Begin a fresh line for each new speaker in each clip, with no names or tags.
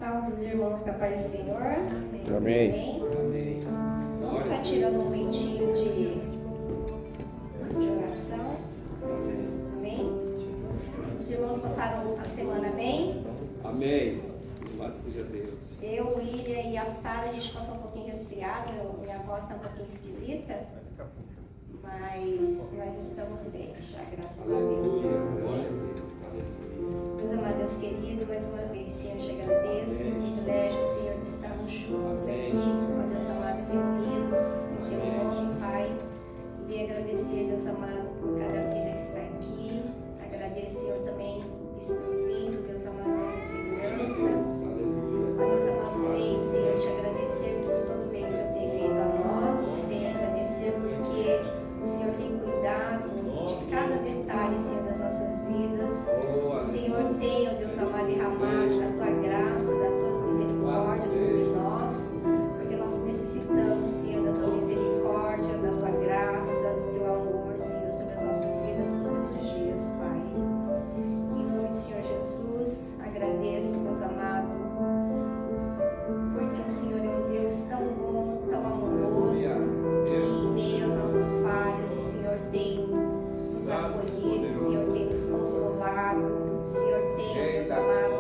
Salve os irmãos com a paz do Senhor.
Amém.
Amém. Vamos estar tirando um momentinho de oração. Amém. Os irmãos passaram a semana bem?
Amém. Louvado seja Deus.
Eu, o William e a Sara, a gente passou um pouquinho resfriado. Minha voz está um pouquinho esquisita. Mas nós estamos bem já, graças a Deus.
Glória a Deus.
Deus amado, Deus querido, mais uma vez, Senhor, eu te agradeço. O privilégio, Senhor, de estarmos juntos aqui, ó Deus amado, reunidos em teu nome, Pai. E vim agradecer, Deus amado, por cada vida que está aqui. Agradecer, Senhor, também por estar vindo, Deus amado, pela segurança. Ó Deus amado, vem, Senhor, te agradecer por todo o bem que o Senhor tem feito a nós. Vem agradecer porque o Senhor tem cuidado de cada detalhe, Senhor, das nossas vidas. O Senhor tem, ó Deus amado, derramado da tua graça, da tua misericórdia sobre nós, porque nós necessitamos, Senhor, da tua misericórdia, da tua graça, do teu amor, Senhor, sobre as nossas vidas todos os dias, Pai. Em nome do Senhor Jesus, agradeço, Deus amado, porque o Senhor é um Deus tão bom, tão amoroso, que em meio às nossas falhas, o Senhor tem nos acolhido, o Senhor tem nos consolado, o Senhor tem, Deus amado,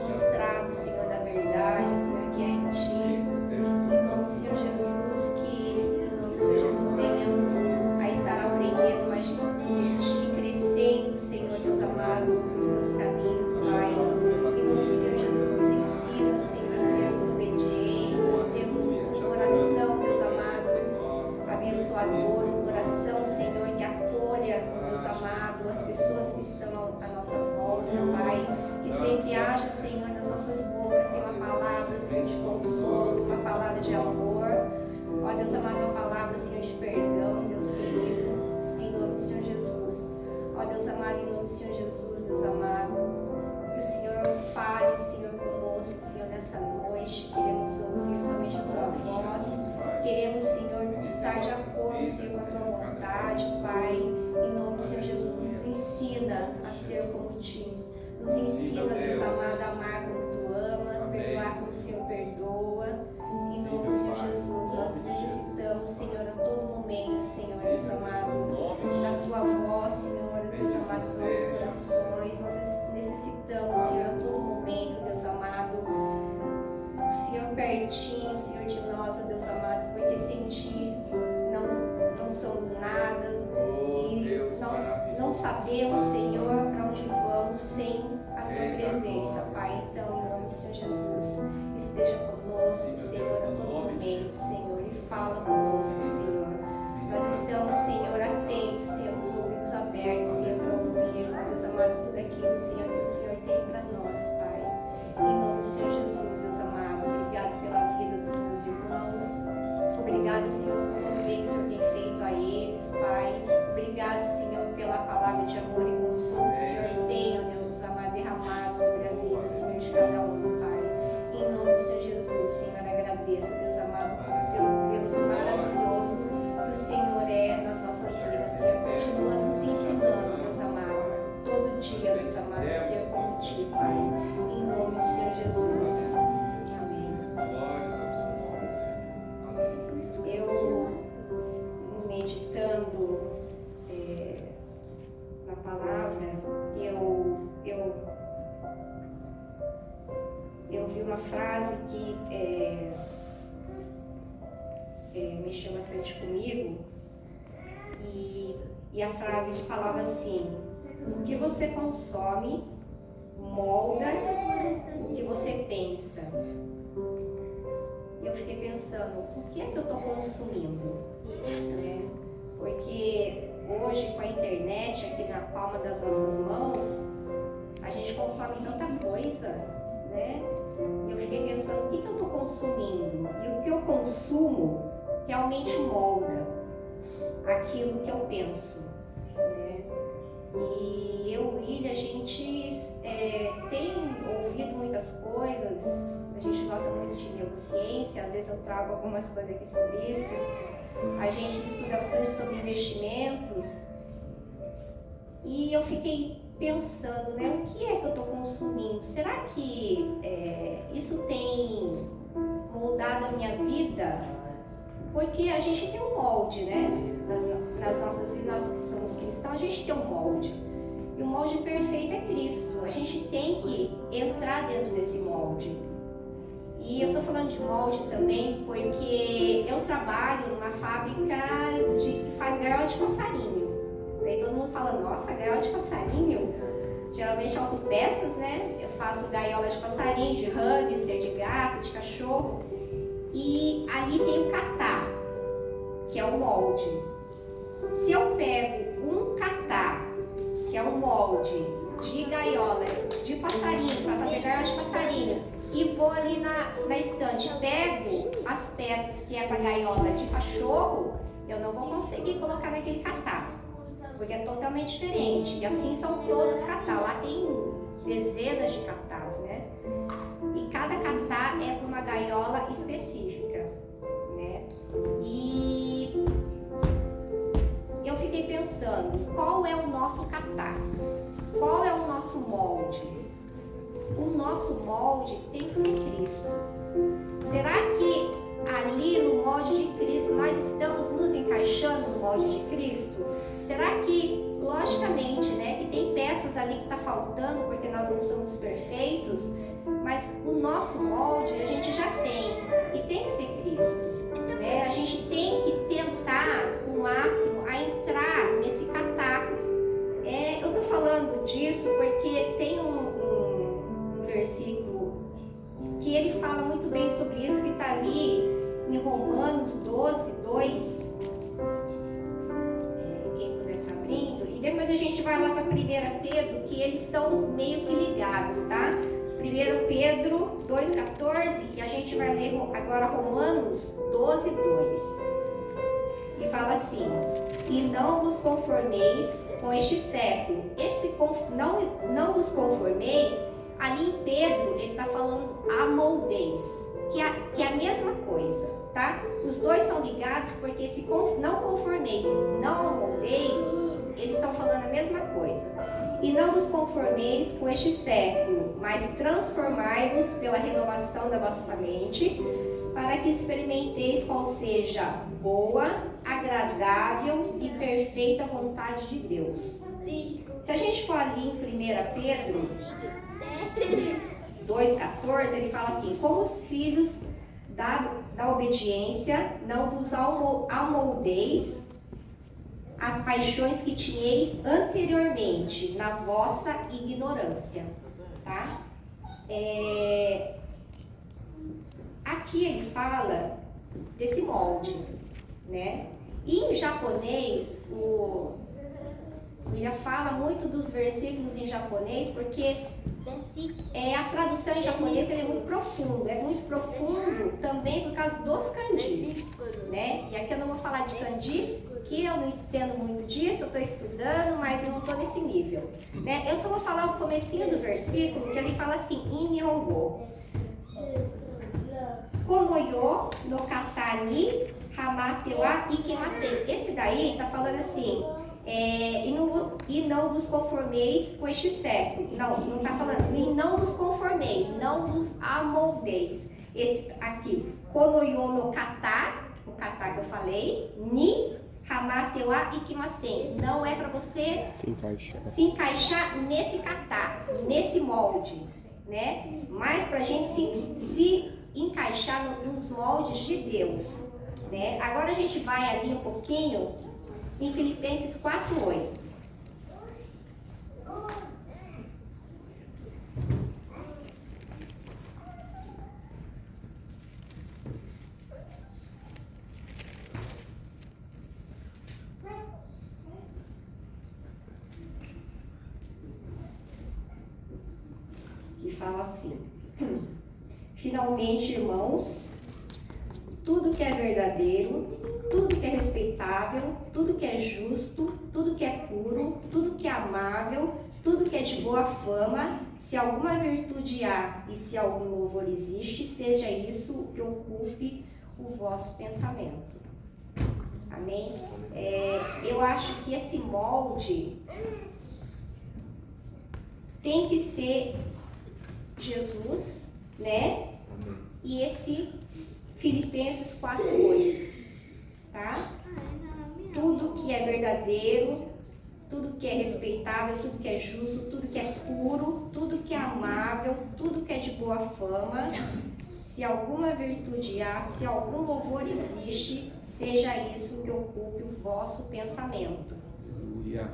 mostrado, Senhor, da verdade, Senhor, que é em Ti. Em nome do Senhor Jesus, que em nome do Senhor Jesus venhamos a estar aprendendo mais de Ti, crescendo, Senhor, Deus amado, nos Teus caminhos, Pai. Em nome do Senhor Jesus, nos ensina, Senhor, sermos obedientes, termos um coração, Deus amado, abençoador, um coração, Senhor, que acolha, Deus amado, as pessoas que estão à nossa volta, Pai, que sempre haja, Senhor, nas nossas bocas, Senhor, uma palavra, Senhor, de consolo, uma palavra de amor, ó Deus amado, uma palavra, Senhor, de perdão, Deus querido, em nome do Senhor Jesus, ó Deus amado, em nome do Senhor Jesus, Deus amado, que o Senhor fale, Senhor, conosco, Senhor, nessa noite, queremos ouvir somente a Tua voz, queremos, Senhor, estar de acordo, Senhor, com a Tua vontade, Pai, em nome do Senhor Jesus, nos ensina a ser como Ti. Nos ensina, Deus amado, a amar como Tu ama, perdoar como o Senhor perdoa. Em nome do Senhor Jesus, nós necessitamos, Senhor, a todo momento, Senhor, Deus amado, da Tua voz, Senhor, Deus amado, dos nossos corações. Nós necessitamos, Senhor, a todo momento, Deus amado, o Senhor pertinho, Senhor, de nós, ó Deus amado, porque sem Ti não somos nada e nós não sabemos, Senhor, para onde vamos sem a Tua presença, Pai. Então, em nome do Senhor Jesus, esteja conosco, Senhor, a todo momento, Senhor, e fala conosco, Senhor. Nós estamos, Senhor, atentos, Senhor, com os ouvidos abertos, Senhor, para ouvir, ó Deus amado, tudo aquilo, Senhor, que o Senhor tem para nós, Pai. Em nome do Senhor Jesus, Deus amado, obrigado pela vida dos meus irmãos. Obrigada, Senhor, por todo o bem que o Senhor tem feito a eles, Pai. Obrigado, Senhor, pela palavra de amor e consolo que o Senhor tem, ó Deus amado, derramado sobre a vida, Senhor, de cada um, Pai. Em nome do Senhor Jesus, Senhor, agradeço, Deus amado, pelo Deus maravilhoso que o Senhor é nas nossas vidas, Senhor. Continua nos ensinando, Deus amado, todo dia, Deus amado, a ser como Ti, Pai. Em nome do Senhor Jesus. Eu, meditando na palavra, eu vi uma frase que mexeu bastante comigo, e a frase falava assim: o que você consome molda o que você pensa. E eu fiquei pensando, o que é que eu estou consumindo? Né? Porque hoje, com a internet aqui na palma das nossas mãos, a gente consome tanta coisa, né? E eu fiquei pensando, o que eu estou consumindo? E o que eu consumo realmente molda aquilo que eu penso, né? E eu e William, a gente tem ouvido muitas coisas, a gente gosta muito de neurociência, às vezes eu trago algumas coisas aqui sobre isso. A gente estuda bastante sobre investimentos, e eu fiquei pensando, né, o que é que eu estou consumindo? Será que isso tem minha vida, porque a gente tem um molde, né? Nas nossas vidas, nós que somos cristãos, a gente tem um molde. E o molde perfeito é Cristo. A gente tem que entrar dentro desse molde. E eu estou falando de molde também porque eu trabalho numa fábrica que faz gaiola de passarinho. Aí todo mundo fala, nossa, gaiola de passarinho? Geralmente autopeças, né? Eu faço gaiola de passarinho, de hamster, de gato, de cachorro. E ali tem o catá, que é o molde. Se eu pego um catá, que é um molde de gaiola de passarinho, para fazer gaiola de passarinho, e vou ali na estante, pego as peças que é para gaiola de cachorro, eu não vou conseguir colocar naquele catá, porque é totalmente diferente. E assim são todos os catá. Lá tem dezenas de catás, né? E cada catá é para uma gaiola específica, né? E eu fiquei pensando, qual é o nosso catá? Qual é o nosso molde? O nosso molde tem que ser Cristo. Será que ali no molde de Cristo nós estamos nos encaixando no molde de Cristo? Será que, logicamente, né, que tem peças ali que está faltando porque nós não somos perfeitos, mas o nosso molde a gente já tem e tem que ser Cristo, né? A gente tem que tentar o máximo a entrar nesse catá. Eu estou falando disso porque tem um versículo que ele fala muito bem sobre isso, que está ali em Romanos 12, 2. Quem puder estar abrindo. E depois a gente vai lá para 1 Pedro, que eles são meio que ligados, tá? 1 Pedro 2,14, e a gente vai ler agora Romanos 12, 2. E fala assim: e não vos conformeis com este século. Não vos conformeis. Ali em Pedro, ele está falando amoldeis, que é a mesma coisa, tá? Os dois são ligados porque se não conformeis e não amoldeis, eles estão falando a mesma coisa. E não vos conformeis com este século, mas transformai-vos pela renovação da vossa mente, para que experimenteis qual seja boa, agradável e perfeita vontade de Deus. Se a gente for ali em 1 Pedro 2,14, ele fala assim: como os filhos da obediência, não vos amoldeis as paixões que tinhais anteriormente na vossa ignorância, tá? Aqui ele fala desse molde, né? E em japonês, o William fala muito dos versículos em japonês, porque a tradução em japonês ele é muito profundo também por causa dos kanjis, né? E aqui eu não vou falar de kanji, que eu não entendo muito disso, eu estou estudando, mas eu não estou nesse nível, né? Eu só vou falar o comecinho do versículo, que ele fala assim, em Nihongo: Konoyo no kata ni hamate wa ikimasen. Esse daí está falando assim, e não vos conformeis com este século. Não está falando, e não vos conformeis, não vos amoldeis. Esse aqui, Konoyo no kata, o kata que eu falei, ni hamate wa ikimasen. Não é para você se encaixar nesse kata, nesse molde, né? Mas para a gente se encaixar nos moldes de Deus, né? Agora a gente vai ali um pouquinho em Filipenses 4:8. Que fala assim: finalmente, irmãos, tudo que é verdadeiro, tudo que é respeitável, tudo que é justo, tudo que é puro, tudo que é amável, tudo que é de boa fama, se alguma virtude há e se algum louvor existe, seja isso que ocupe o vosso pensamento. Amém? Eu acho que esse molde tem que ser Jesus, né? E esse Filipenses 4:8, tá? Tudo que é verdadeiro, tudo que é respeitável, tudo que é justo, tudo que é puro, tudo que é amável, tudo que é de boa fama, se alguma virtude há, se algum louvor existe, seja isso que ocupe o vosso pensamento.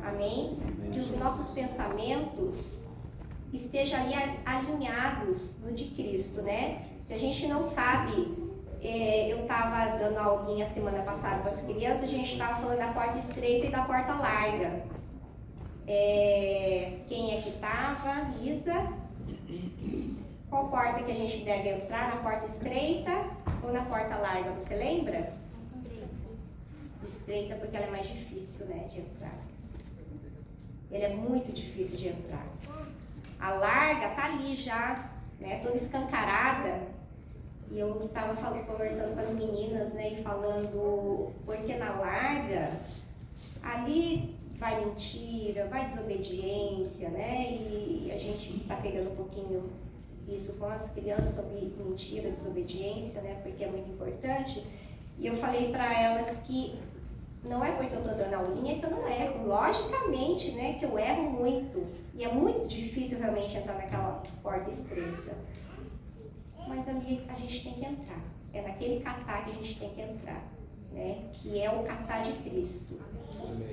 Amém? Que os nossos pensamentos estejam ali alinhados no de Cristo, né? Se a gente não sabe, eu estava dando aulinha semana passada para as crianças, a gente estava falando da porta estreita e da porta larga. Quem é que estava? Isa? Qual porta que a gente deve entrar? Na porta estreita ou na porta larga? Você lembra? Estreita, porque ela é mais difícil, né, de entrar. Ela é muito difícil de entrar. A larga tá ali já, né, toda escancarada. E eu estava conversando com as meninas, né, e falando, porque na larga, ali vai mentira, vai desobediência, né, e a gente está pegando um pouquinho isso com as crianças sobre mentira, desobediência, né, porque é muito importante. E eu falei para elas que não é porque eu estou dando aulinha que eu não erro. Logicamente, né, que eu erro muito. E é muito difícil realmente entrar naquela porta estreita. Mas ali a gente tem que entrar. É naquele catar que a gente tem que entrar, né, que é o catar de Cristo.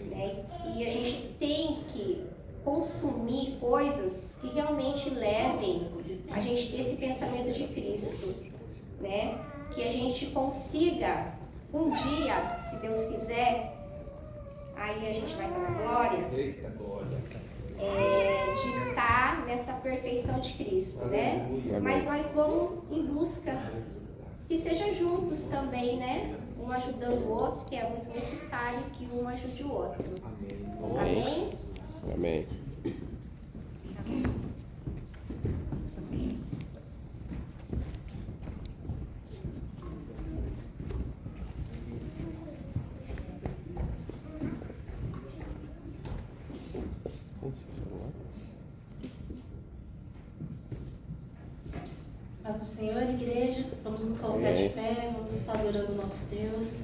Né? E a gente tem que consumir coisas que realmente levem a gente ter esse pensamento de Cristo, né? Que a gente consiga um dia, se Deus quiser, aí a gente vai estar na glória, de estar nessa perfeição de Cristo, né? Mas nós vamos em busca que seja juntos também, né? Um ajudando o outro, que é muito necessário que um ajude o outro. Amém?
Amém.
Paz do Senhor, igreja, vamos nos colocar de pé, vamos estar adorando o nosso Deus.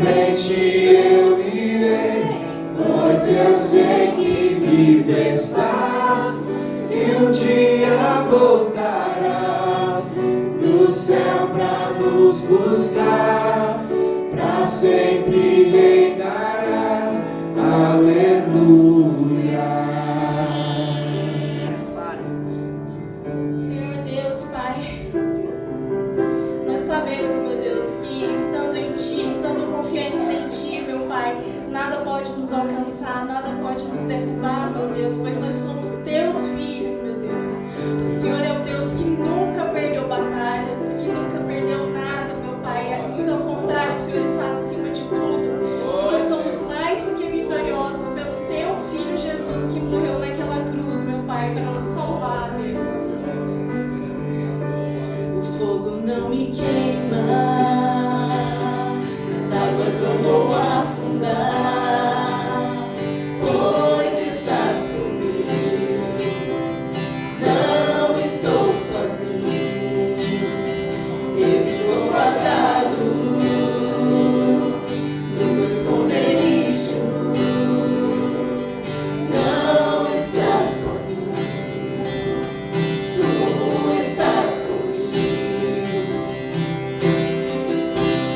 frente eu irei, pois eu sei que vive estás, e um dia voltarás do céu pra nos buscar, pra sempre reinarás. Aleluia.
Senhor Deus, Pai, nós sabemos, meu Deus, que estando em Ti, estando confiantes em Ti, meu Pai, nada pode nos alcançar, nada pode nos derrubar, meu Deus, pois nós somos Teus filhos, meu Deus. O Senhor é o Deus que nunca perdeu batalhas, que nunca perdeu nada, meu Pai. Muito ao contrário, o Senhor está acima de tudo. Nós somos mais do que vitoriosos pelo Teu Filho Jesus, que morreu naquela cruz, meu Pai, para nos salvar, Deus. O fogo não me queima, nas águas não vou afundar, pois estás comigo, não estou sozinho, eu estou guardado no meu esconderijo, não estás sozinho, tu estás comigo.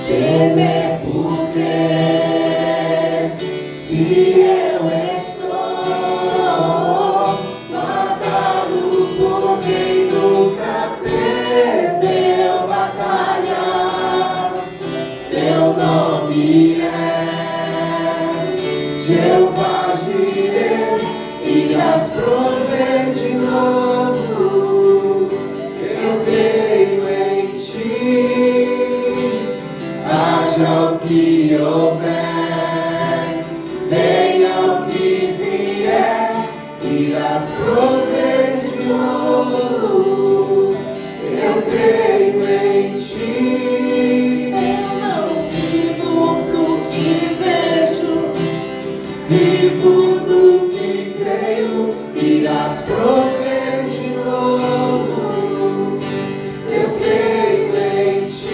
Temer por quê? Se eu estou guardado por quem nunca perdeu batalhas, seu nome é Jeová Jireh, irás prover de novo. Eu creio em Ti, haja o que houver, venha o que vier, irás prover de novo. Eu creio em Ti. Eu não vivo do que vejo, vivo do que creio, irás prover de novo. Eu creio em Ti.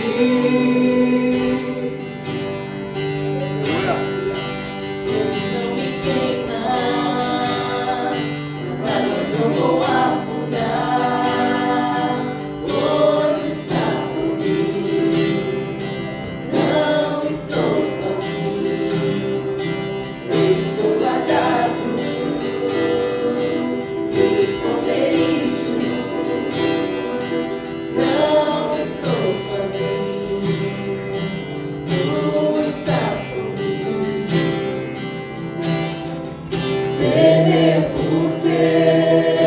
Não me queima, nas águas não vou afundar, pois estás comigo, não estou sozinho, eu estou guardado no esconderijo, não estou sozinho, tu estás comigo. Temer por quê?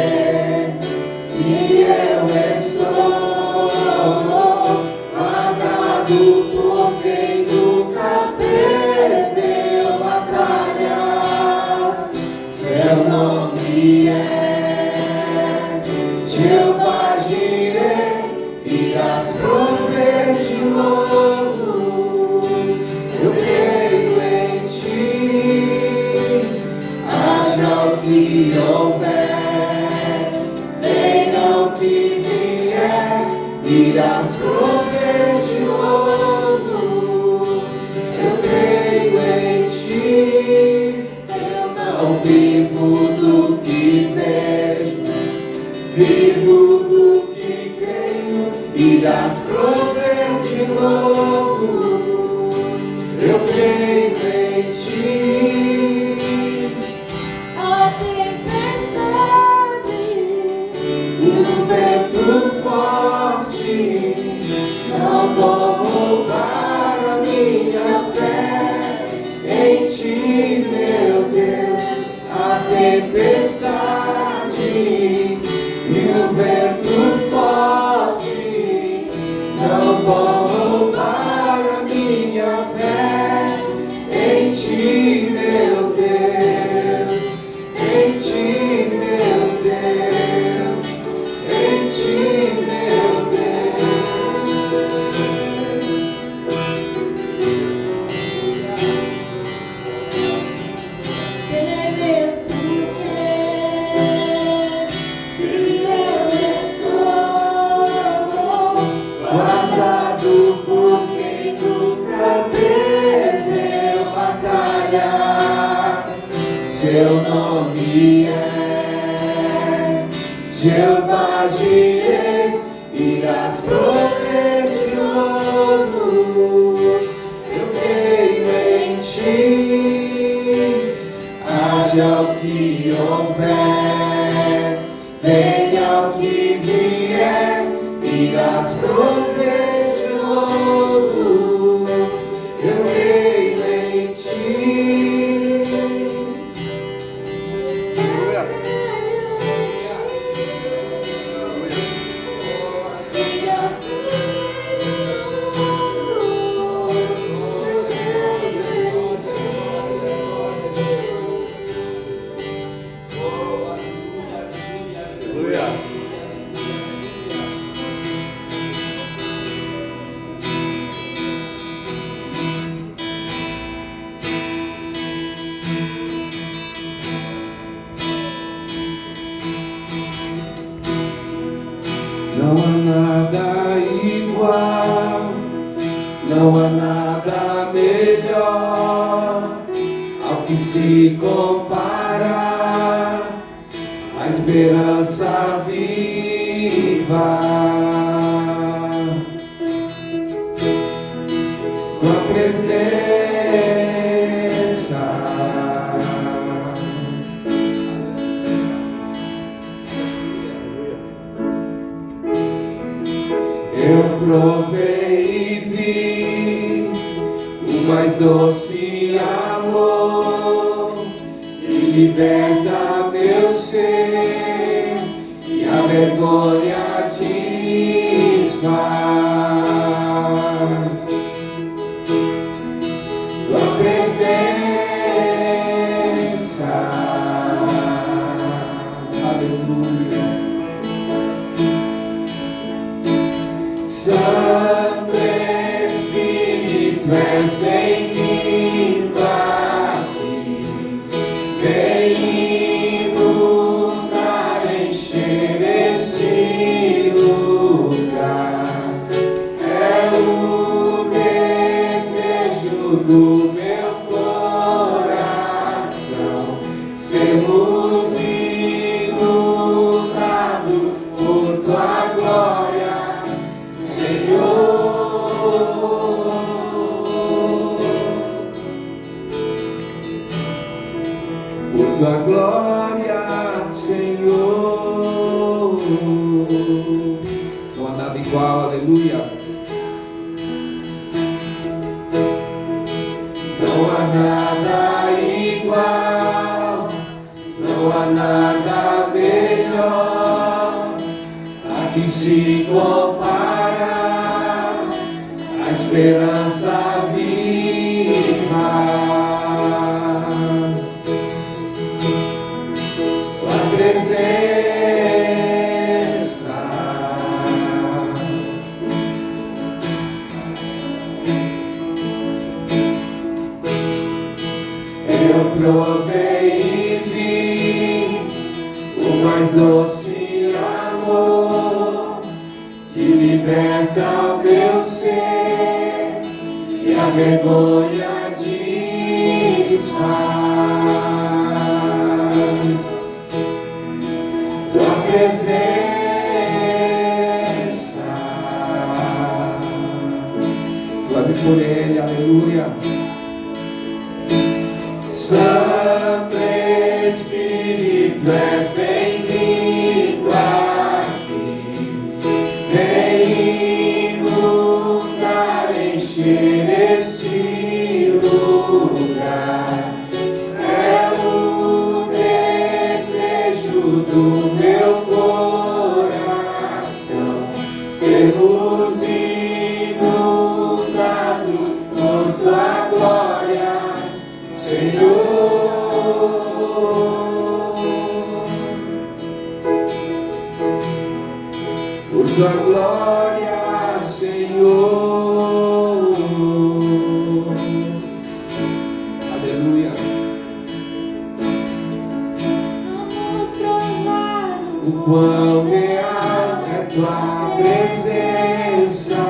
Se eu estou guardado por quem nunca perdeu batalhas, seu nome é Jeová Jireh, irás prover de novo. Eu creio em Ti, haja o que houver, venha o que vier, irás prover de novo. Eu creio em Ti, eu não vivo do que vejo, vivo do que creio, irás prover de novo. Eu creio em Ti. A tempestade, o vento forte, não vou roubar a minha fé em Ti, meu Deus. A tempestade e o vento forte não vão roubar a
seu nome é Jeová Jireh, irás prover de novo. Eu creio em ti, haja o que houver, venha o que vier, irás prover de novo. Eu creio em ti. Não há nada igual, não há nada melhor ao que se compara a esperança viva. Tua presença, eu provei e vi o mais doce amor que liberta meu ser e a vergonha desfaz. Tua presença, aleluia. Santo Espírito, és bem-vindo aqui. Vem inundar, encher este lugar. É o desejo do meu coração. Sermos inundados por tua glória, Senhor. Por tua glória, Senhor. Não há nada igual, aleluia. Não há nada igual, não há nada melhor a que se compara a esperança viva. Tua presença, eu provei e vi o mais doce amor que liberta o meu ser e a vergonha desfaz. Tua presença, clame por ele, aleluia. Santo Espírito, és bem-vindo aqui. Vem inundar, encher este lugar. É o desejo do meu coração. Sermos inundados por tua glória, Senhor. Por tua glória, Senhor. Aleluia.
Vamos provar
O quão real é tua presença.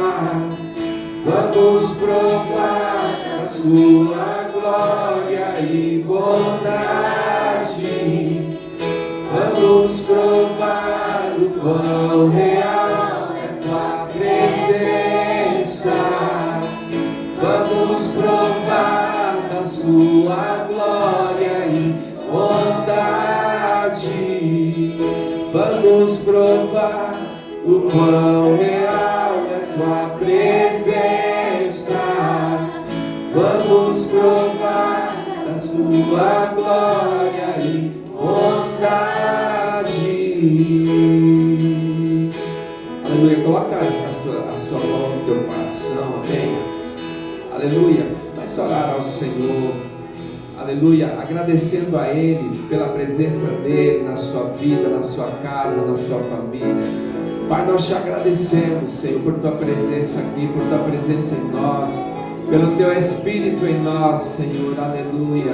Vamos provar a sua glória e bondade. quão real é tua presença. Vamos provar da sua glória e bondade. Vamos provar o quão real é tua presença. Vamos provar da sua glória e bondade. Aleluia. Coloca a sua mão no teu coração, amém? Aleluia. Vai orar ao Senhor. Aleluia. Agradecendo a Ele pela presença dEle na sua vida, na sua casa, na sua família. Pai, nós te agradecemos, Senhor, por tua presença aqui, por tua presença em nós, pelo teu Espírito em nós, Senhor. Aleluia.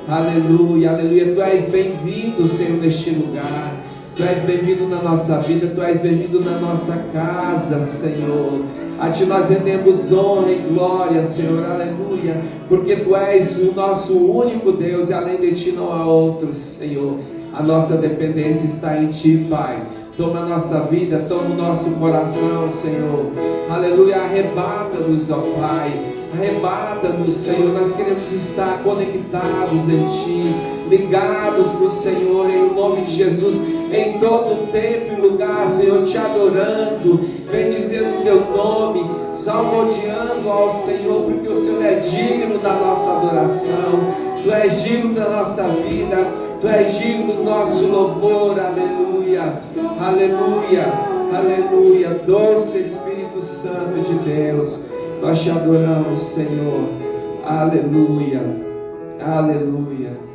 Aleluia, aleluia. Tu és bem-vindo, Senhor, neste lugar. Tu és bem-vindo na nossa vida, Tu és bem-vindo na nossa casa, Senhor. A Ti nós rendemos honra e glória, Senhor, aleluia, porque Tu és o nosso único Deus e além de Ti não há outro, Senhor. A nossa dependência está em Ti, Pai. Toma a nossa vida, toma o nosso coração, Senhor. Aleluia, arrebata-nos, ó Pai. Arrebata-nos, Senhor. Nós queremos estar conectados em Ti, ligados no Senhor, em nome de Jesus, em todo tempo e lugar, Senhor, Te adorando, bendizendo o Teu nome, salmodiando ao Senhor, porque o Senhor é digno da nossa adoração, Tu és digno da nossa vida, Tu és digno do nosso louvor. Aleluia, aleluia, aleluia. Doce Espírito Santo de Deus, nós Te adoramos, Senhor. Aleluia, aleluia.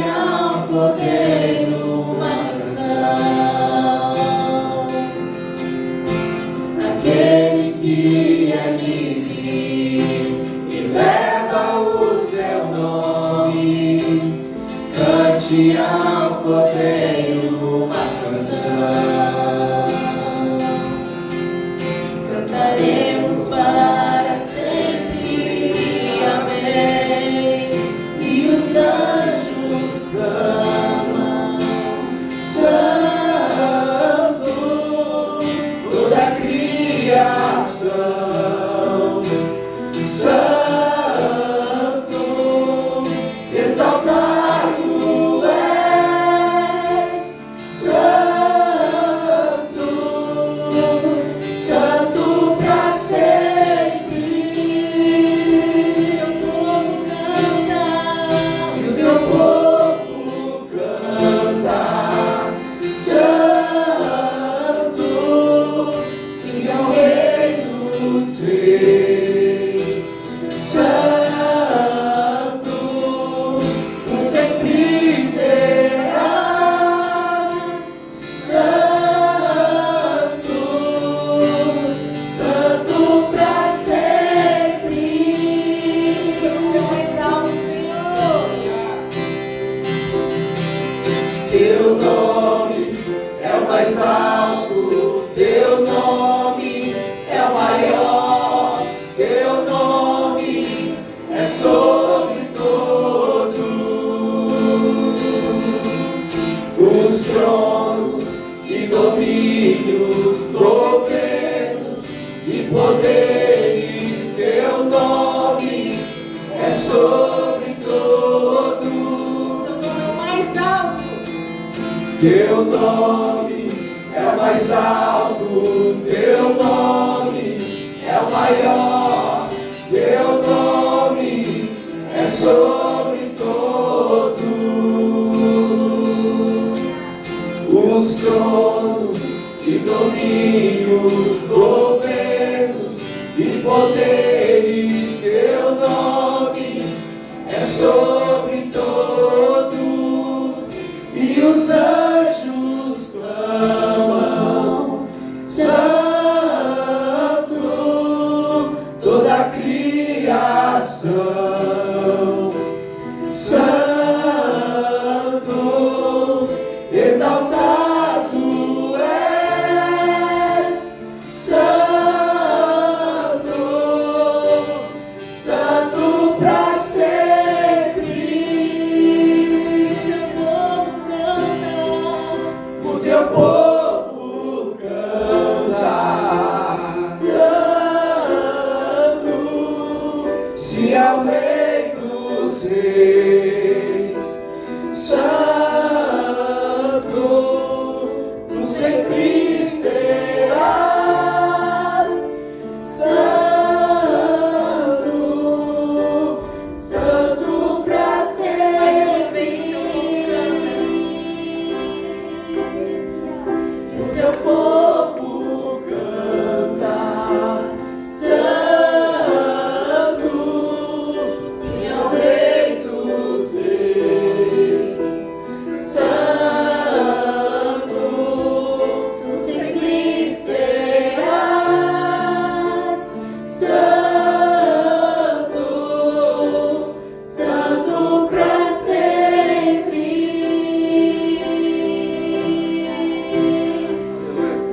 Ao Cordeiro uma canção, aquele que é livre e leva o seu nome. Cante ao Cordeiro uma canção, cantaremos para sempre, amém. E os anjos clamam, Santo, toda a criação, Santo, exaltado és,
Teu nome é o mais alto, teu nome é o maior, teu nome é sobre todos os tronos e domínios, governos e poderes, teu nome é sobre todos. Teu nome é o mais alto, teu nome é o maior, teu nome é sobre todos os tronos e domínios, governos e poderes, teu nome é sobre todos. E os anjos clamam, santo, toda a criação, santo, exaltado és, santo, santo pra sempre. O teu povo canta, santo, se é o Rei dos Reis, santo, tu sempre serás, santo, santo pra sempre.
Mais uma vez o teu povo canta.
O teu povo canta, santo, se é o Rei dos Reis, santo, tu sempre serás, santo, santo pra sempre.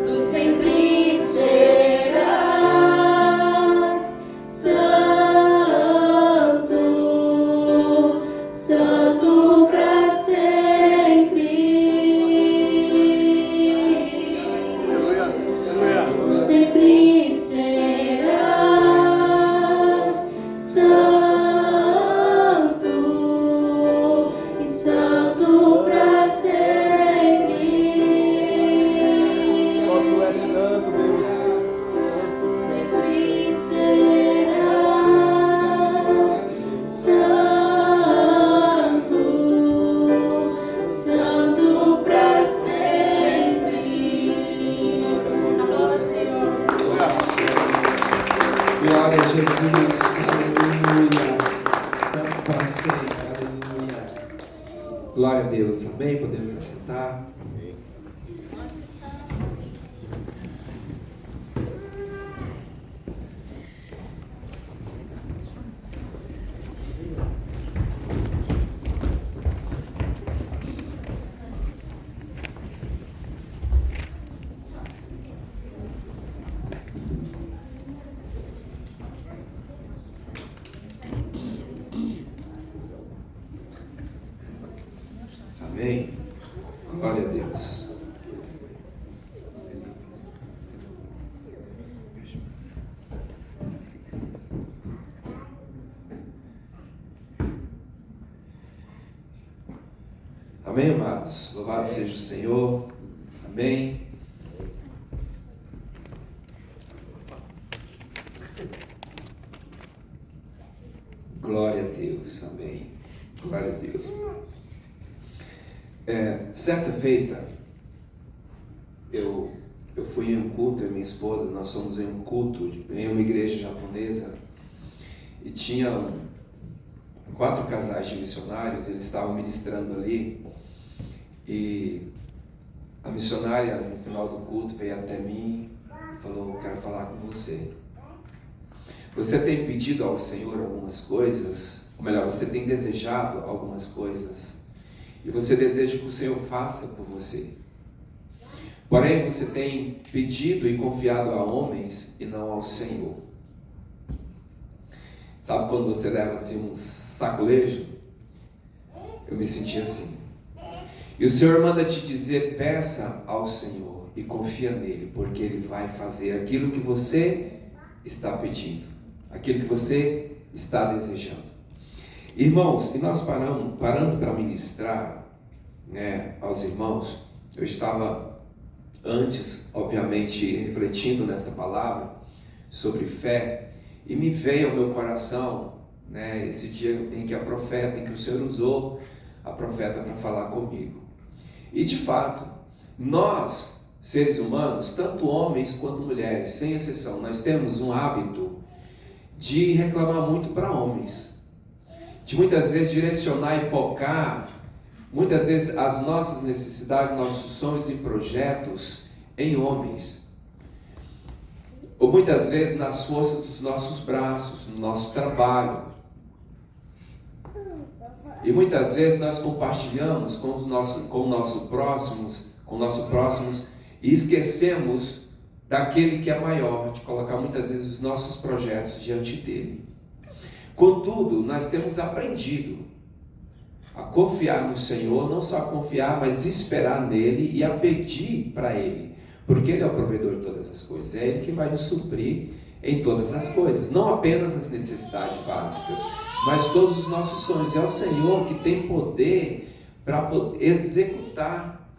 Tu sempre serás santo, santo pra sempre. Tu sempre serás santo e santo pra sempre.
Só tu és santo, Deus.
Sempre serás santo, santo pra sempre.
Aplauda, Senhor.
Glória a Jesus, aleluia. Santo para sempre, aleluia. Glória a Deus, amém? Podemos assentar. Amém? Glória a Deus. Amém, amados? Louvado seja o Senhor. Amém. Glória a Deus. Amém. Glória a Deus. Certa feita, eu fui em um culto, eu e minha esposa, nós fomos em um culto em uma igreja japonesa e tinha 4 casais de missionários, eles estavam ministrando ali e a missionária no final do culto veio até mim e falou: eu quero falar com você. Você tem pedido ao Senhor algumas coisas, ou melhor, você tem desejado algumas coisas e você deseja que o Senhor faça por você. Porém, você tem pedido e confiado a homens e não ao Senhor. Sabe quando você leva assim um sacolejo? Eu me senti assim. E o Senhor manda te dizer, peça ao Senhor e confia nele, porque ele vai fazer aquilo que você está pedindo, aquilo que você está desejando. Irmãos, e nós parando para ministrar, né, aos irmãos, eu estava antes, obviamente, refletindo nesta palavra sobre fé, e me veio ao meu coração, né, esse dia em que em que o Senhor usou a profeta para falar comigo. E de fato, nós, seres humanos, tanto homens quanto mulheres, sem exceção, nós temos um hábito de reclamar muito para homens, de muitas vezes direcionar e focar, muitas vezes as nossas necessidades, nossos sonhos e projetos em homens, ou muitas vezes nas forças dos nossos braços, no nosso trabalho. E muitas vezes nós compartilhamos com o nosso próximos e esquecemos daquele que é maior, de colocar muitas vezes os nossos projetos diante dele. Contudo, nós temos aprendido a confiar no Senhor, não só a confiar, mas esperar nele e a pedir para ele, porque ele é o provedor de todas as coisas, é ele que vai nos suprir em todas as coisas, não apenas as necessidades básicas, mas todos os nossos sonhos. É o Senhor que tem poder para executar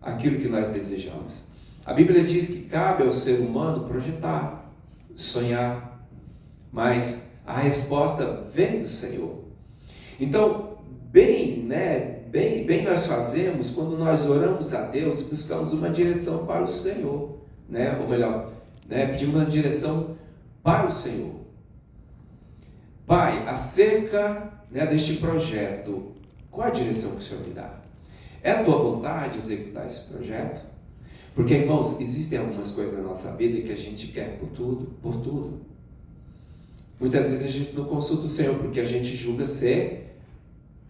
aquilo que nós desejamos. A Bíblia diz que cabe ao ser humano projetar, sonhar, mas a resposta vem do Senhor. Então, bem nós fazemos quando nós oramos a Deus e buscamos uma direção para o Senhor, né? Ou melhor, né? Pedimos uma direção para o Senhor. Pai, acerca, né, deste projeto, qual a direção que o Senhor me dá? É a tua vontade executar esse projeto? Porque, irmãos, existem algumas coisas na nossa vida que a gente quer por tudo. Muitas vezes a gente não consulta o Senhor porque a gente julga ser,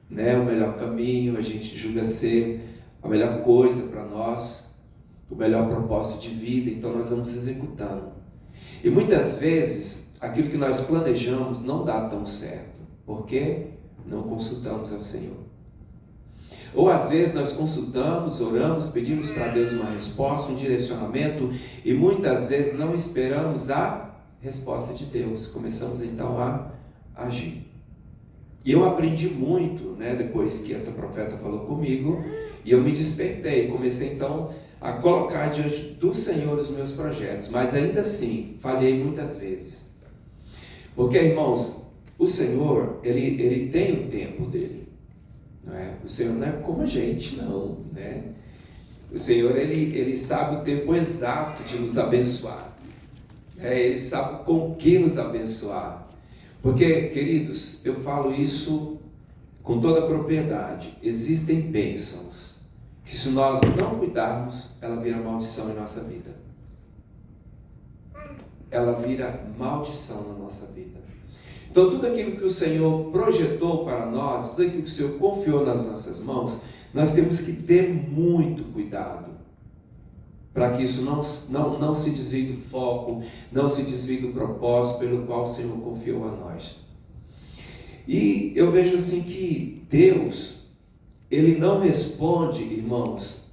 né, o melhor caminho, a gente julga ser a melhor coisa para nós, o melhor propósito de vida, então nós vamos executando. E muitas vezes aquilo que nós planejamos não dá tão certo, porque não consultamos ao Senhor. Ou às vezes nós consultamos, oramos, pedimos para Deus uma resposta, um direcionamento, e muitas vezes não esperamos a resposta de Deus, começamos então a agir. E eu aprendi muito, né, depois que essa profeta falou comigo, e eu me despertei, comecei então a colocar diante do Senhor os meus projetos, mas ainda assim falhei muitas vezes. Porque, irmãos, o Senhor, ele tem o tempo dele, não é? O Senhor não é como a gente, não, né? O Senhor, ele sabe o tempo exato de nos abençoar, ele sabe com que nos abençoar. Porque, queridos, eu falo isso com toda a propriedade, existem bênçãos que, se nós não cuidarmos, ela vira maldição em nossa vida. Ela vira maldição na nossa vida. Então, tudo aquilo que o Senhor projetou para nós, tudo aquilo que o Senhor confiou nas nossas mãos, nós temos que ter muito cuidado, para que isso não se desvie do foco, não se desvie do propósito pelo qual o Senhor confiou a nós. E eu vejo assim que Deus, Ele não responde, irmãos,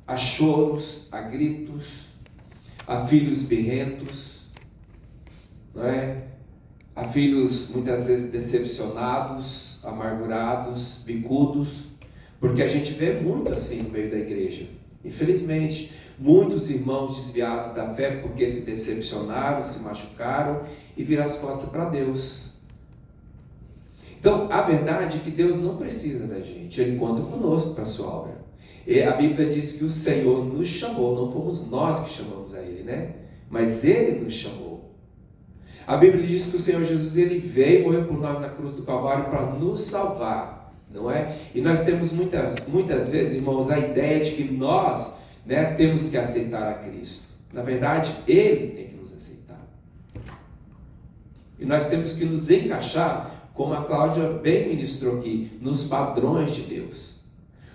a choros, a gritos, a filhos birrentos, não é? A filhos muitas vezes decepcionados, amargurados, bicudos, porque a gente vê muito assim no meio da igreja. Infelizmente, muitos irmãos desviados da fé porque se decepcionaram, se machucaram e viraram as costas para Deus. Então, a verdade é que Deus não precisa da gente, Ele conta conosco para a sua obra. E a Bíblia diz que o Senhor nos chamou, não fomos nós que chamamos a Ele, né? Mas Ele nos chamou. A Bíblia diz que o Senhor Jesus, Ele veio e morreu por nós na cruz do Calvário para nos salvar, não é? E nós temos muitas vezes, irmãos, a ideia de que nós, né, temos que aceitar a Cristo. Na verdade, Ele tem que nos aceitar. E nós temos que nos encaixar, como a Cláudia bem ministrou aqui, nos padrões de Deus.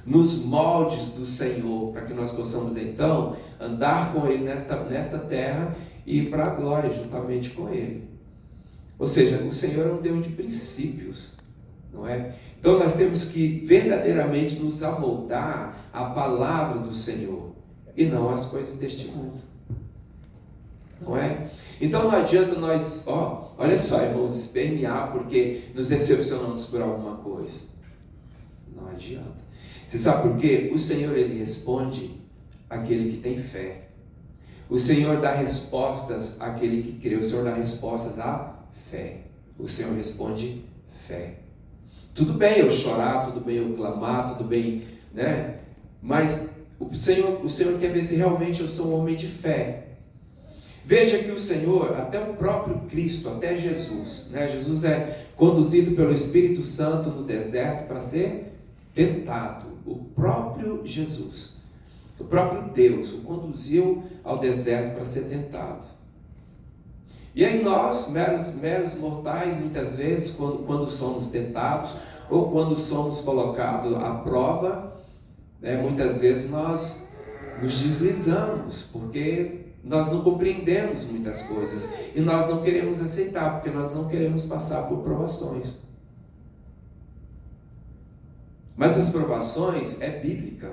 nos moldes do Senhor, para que nós possamos então andar com Ele nesta terra e ir para a glória juntamente com Ele. Ou seja, o Senhor é um Deus de princípios, não é? Então nós temos que verdadeiramente nos amoldar à palavra do Senhor e não às coisas deste mundo, não é? Então não adianta nós, olha só, irmãos, espernear porque nos decepcionamos por alguma coisa. Não adianta. Você sabe por quê? O Senhor, Ele responde àquele que tem fé. O Senhor dá respostas àquele que crê. O Senhor dá respostas à fé. O Senhor responde fé. Tudo bem eu chorar, tudo bem eu clamar, tudo bem, né? Mas o Senhor quer ver se realmente eu sou um homem de fé. Veja que o Senhor, até o próprio Cristo, até Jesus, né? Jesus é conduzido pelo Espírito Santo no deserto para ser tentado. O próprio Jesus, o próprio Deus, o conduziu ao deserto para ser tentado. E aí nós, meros mortais, muitas vezes, quando somos tentados, ou quando somos colocados à prova, né, muitas vezes nós nos deslizamos, porque nós não compreendemos muitas coisas, e nós não queremos aceitar, porque nós não queremos passar por provações. Mas as provações é bíblica.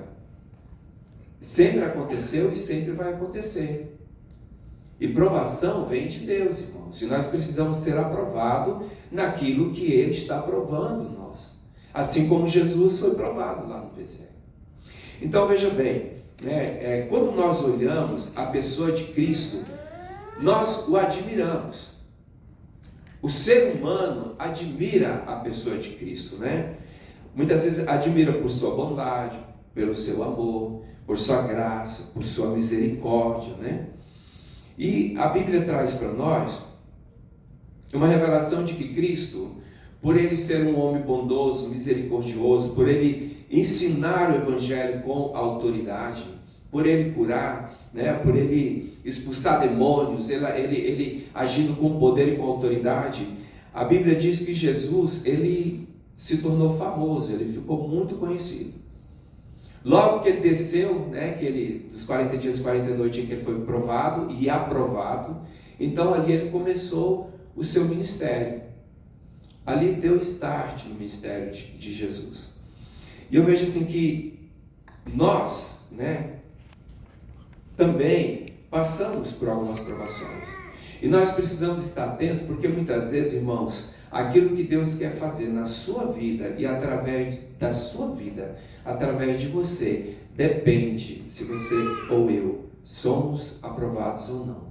Sempre aconteceu e sempre vai acontecer. E provação vem de Deus, irmãos. E nós precisamos ser aprovados naquilo que Ele está provando em nós. Assim como Jesus foi provado lá no deserto. Então veja bem, né, quando nós olhamos a pessoa de Cristo, nós o admiramos. O ser humano admira a pessoa de Cristo, né? Muitas vezes admira por sua bondade, pelo seu amor, por sua graça, por sua misericórdia, né? E a Bíblia traz para nós uma revelação de que Cristo, por Ele ser um homem bondoso, misericordioso, por Ele ensinar o Evangelho com autoridade, por Ele curar, né? Por Ele expulsar demônios, ele agindo com poder e com autoridade, a Bíblia diz que Jesus, Ele se tornou famoso, Ele ficou muito conhecido. Logo que Ele desceu, né, dos 40 dias e 40 noites em que Ele foi provado e aprovado, então ali Ele começou o seu ministério. Ali deu start no ministério de Jesus. E eu vejo assim que nós, né, também passamos por algumas provações. E nós precisamos estar atentos, porque muitas vezes, irmãos, aquilo que Deus quer fazer na sua vida e através da sua vida, através de você, depende se você ou eu somos aprovados ou não.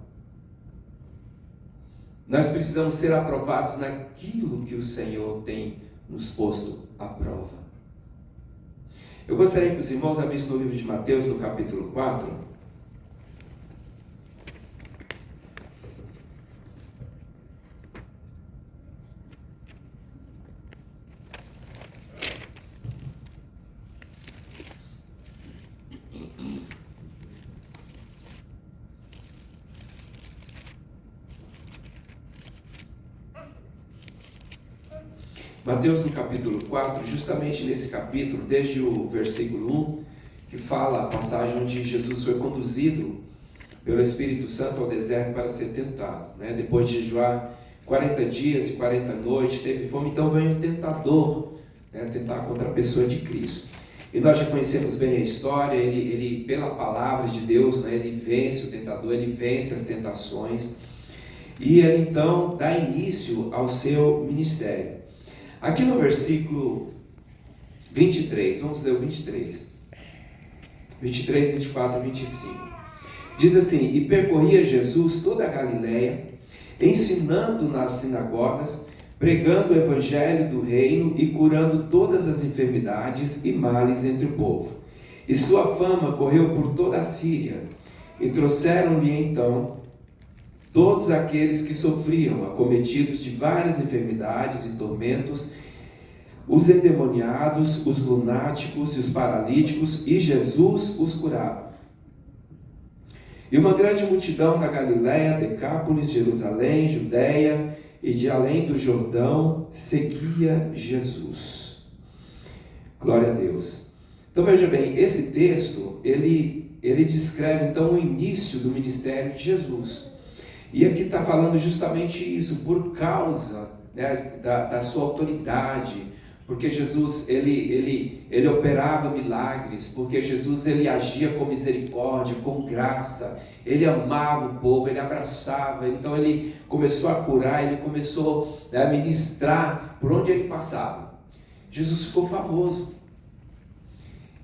Nós precisamos ser aprovados naquilo que o Senhor tem nos posto à prova. Eu gostaria que os irmãos abrissem no livro de Mateus, no capítulo 4. Mateus no capítulo 4, justamente nesse capítulo, desde o versículo 1, que fala a passagem onde Jesus foi conduzido pelo Espírito Santo ao deserto para ser tentado, né? Depois de jejuar 40 dias e 40 noites, teve fome, então veio um tentador, né, tentar contra a pessoa de Cristo. E nós já conhecemos bem a história, ele pela palavra de Deus, né, ele vence o tentador, ele vence as tentações, e ele então dá início ao seu ministério. Aqui no versículo 23, vamos ler o 23, 24 e 25. Diz assim: E percorria Jesus toda a Galileia, ensinando nas sinagogas, pregando o evangelho do reino e curando todas as enfermidades e males entre o povo. E sua fama correu por toda a Síria, e trouxeram-lhe então todos aqueles que sofriam, acometidos de várias enfermidades e tormentos, os endemoniados, os lunáticos e os paralíticos, e Jesus os curava. E uma grande multidão da Galiléia, Decápolis, Jerusalém, Judeia e de além do Jordão seguia Jesus. Glória a Deus. Então veja bem, esse texto, ele descreve então o início do ministério de Jesus. E aqui está falando justamente isso, por causa, né, da sua autoridade, porque Jesus ele operava milagres, porque Jesus ele agia com misericórdia, com graça, ele amava o povo, ele abraçava, então ele começou a curar, ele começou, né, a ministrar por onde ele passava. Jesus ficou famoso.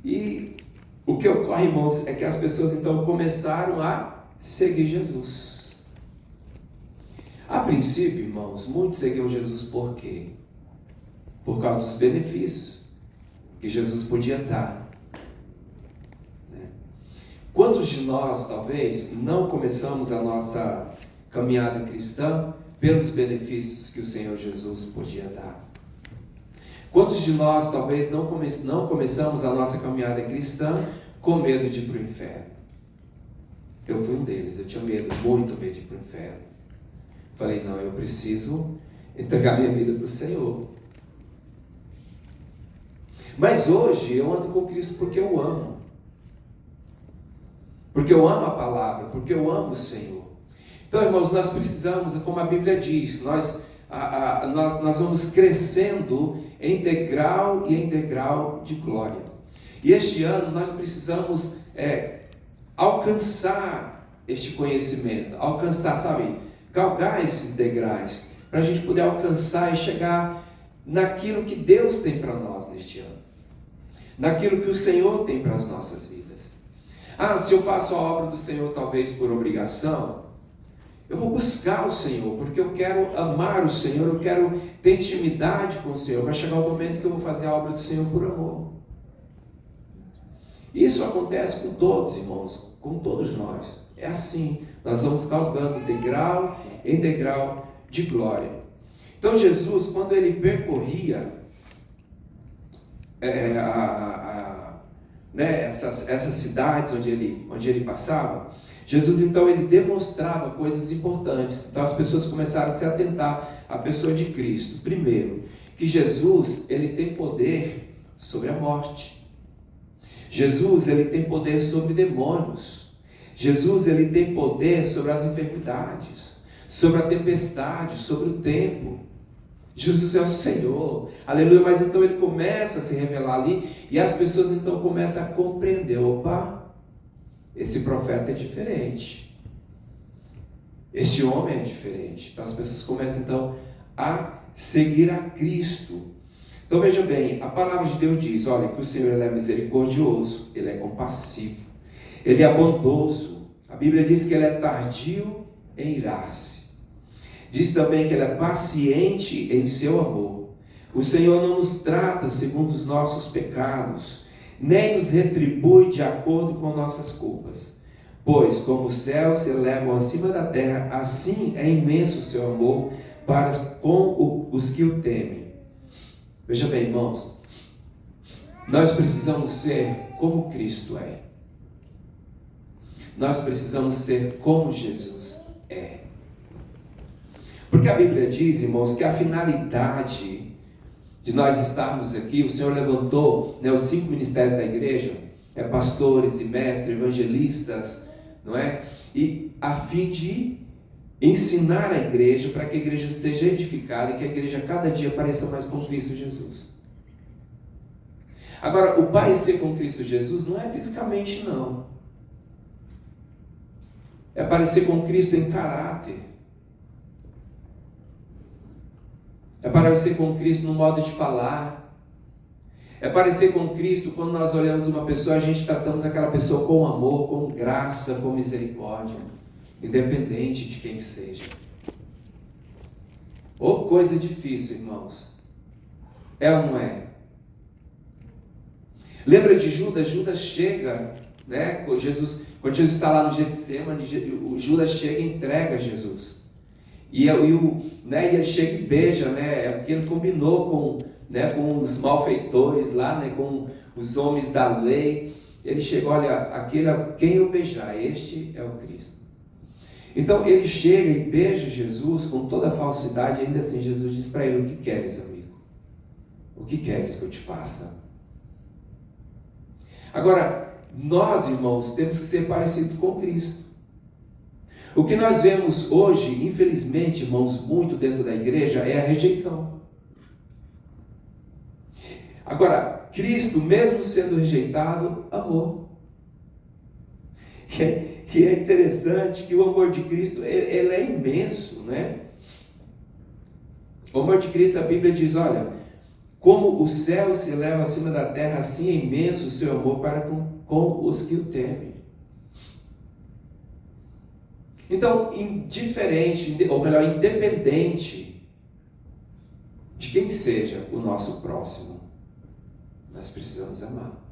E o que ocorre, irmãos, é que as pessoas então começaram a seguir Jesus. A princípio, irmãos, muitos seguiam Jesus por quê? Por causa dos benefícios que Jesus podia dar. Quantos de nós, talvez, não começamos a nossa caminhada cristã pelos benefícios que o Senhor Jesus podia dar? Quantos de nós, talvez, não começamos a nossa caminhada cristã com medo de ir para o inferno? Eu fui um deles, eu tinha medo, muito medo de ir para o inferno. Falei, não, eu preciso entregar minha vida para o Senhor. Mas hoje eu ando com Cristo porque eu amo. Porque eu amo a palavra, porque eu amo o Senhor. Então, irmãos, nós precisamos, como a Bíblia diz, nós vamos crescendo em degrau e em degrau de glória. E este ano nós precisamos alcançar este conhecimento, alcançar, sabe, galgar esses degraus, para a gente poder alcançar e chegar naquilo que Deus tem para nós neste ano, naquilo que o Senhor tem para as nossas vidas. Se eu faço a obra do Senhor talvez por obrigação, eu vou buscar o Senhor, porque eu quero amar o Senhor, eu quero ter intimidade com o Senhor. Vai chegar o momento que eu vou fazer a obra do Senhor por amor. Isso acontece com todos, irmãos, com todos nós. É assim, nós vamos galgando degrau em degrau de glória. Então Jesus, quando ele percorria essas cidades onde ele passava, Jesus então ele demonstrava coisas importantes. Então as pessoas começaram a se atentar à pessoa de Cristo. Primeiro, que Jesus ele tem poder sobre a morte. Jesus ele tem poder sobre demônios. Jesus ele tem poder sobre as enfermidades, sobre a tempestade, sobre o tempo. Jesus é o Senhor, aleluia. Mas então ele começa a se revelar ali, e as pessoas então começam a compreender: opa, esse profeta é diferente, este homem é diferente. Então as pessoas começam então a seguir a Cristo. Então veja bem, a palavra de Deus diz, olha, que o Senhor ele é misericordioso, ele é compassivo, ele é bondoso. A Bíblia diz que ele é tardio em irar-se. Diz também que ele é paciente em seu amor. O Senhor não nos trata segundo os nossos pecados, nem nos retribui de acordo com nossas culpas. Pois, como os céus se elevam acima da terra, assim é imenso o seu amor para com os que o temem. Veja bem, irmãos, nós precisamos ser como Cristo é. Nós precisamos ser como Jesus é. Porque a Bíblia diz, irmãos, que a finalidade de nós estarmos aqui, o Senhor levantou, os 5 ministérios da igreja, pastores e mestres, evangelistas, não é? E a fim de ensinar a igreja, para que a igreja seja edificada e que a igreja cada dia pareça mais com Cristo Jesus. Agora, o parecer com Cristo Jesus não é fisicamente, não. É parecer com Cristo em caráter. É parecer com Cristo no modo de falar. É parecer com Cristo quando nós olhamos uma pessoa, a gente tratamos aquela pessoa com amor, com graça, com misericórdia, independente de quem seja. Ô coisa difícil, irmãos. É ou não é? Lembra de Judas? Judas chega, quando Jesus está lá no Getsemane, o Judas chega e entrega Jesus. E ele chega e beija, porque ele combinou com os malfeitores lá, com os homens da lei. Ele chega, olha, aquele a quem eu beijar, este é o Cristo. Então ele chega e beija Jesus com toda a falsidade, e ainda assim Jesus diz para ele: o que queres, amigo? O que queres que eu te faça? Agora, nós, irmãos, temos que ser parecidos com Cristo. O que nós vemos hoje, infelizmente, irmãos, muito dentro da igreja, é a rejeição. Agora, Cristo, mesmo sendo rejeitado, amou. E é interessante que o amor de Cristo, ele é imenso, né? O amor de Cristo, a Bíblia diz, olha, como o céu se eleva acima da terra, assim é imenso o seu amor para com os que o temem. Então, indiferente, ou melhor, independente de quem seja o nosso próximo, nós precisamos amar.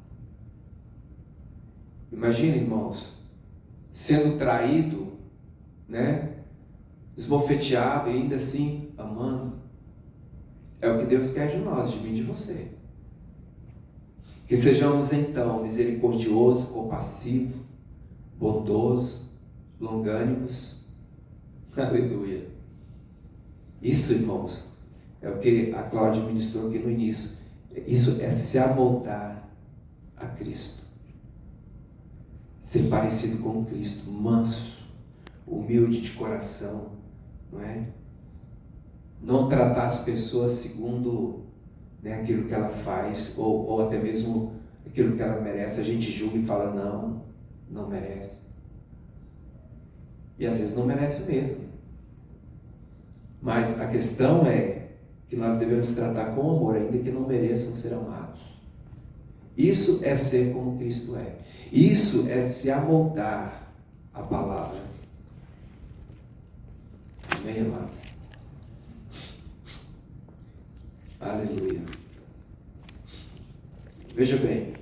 Imagina, irmãos, sendo traído, né? Esbofeteado e ainda assim amando. É o que Deus quer de nós, de mim e de você. Que sejamos então misericordioso, compassivo, bondoso, longânimos. Aleluia. Isso, irmãos, é o que a Cláudia ministrou aqui no início. Isso é se amoldar a Cristo. Ser parecido com Cristo, manso, humilde de coração, não é? Não tratar as pessoas segundo, né, aquilo que ela faz, ou até mesmo aquilo que ela merece. A gente julga e fala, não merece. E às vezes não merece mesmo. Mas a questão é que nós devemos tratar com amor, ainda que não mereçam ser amados. Isso é ser como Cristo é. Isso é se amoldar à palavra. Amém, amados? Aleluia. Veja bem.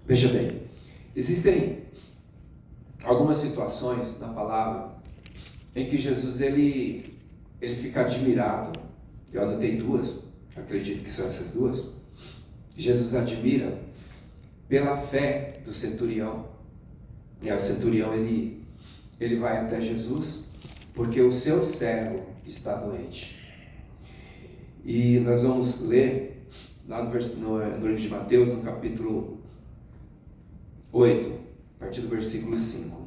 Veja bem. Existem algumas situações na palavra em que Jesus ele fica admirado. Eu anotei duas, acredito que são essas duas. Jesus admira pela fé do centurião. E o centurião ele vai até Jesus porque o seu servo está doente. E nós vamos ler lá no livro de Mateus, no capítulo 8, a partir do versículo 5.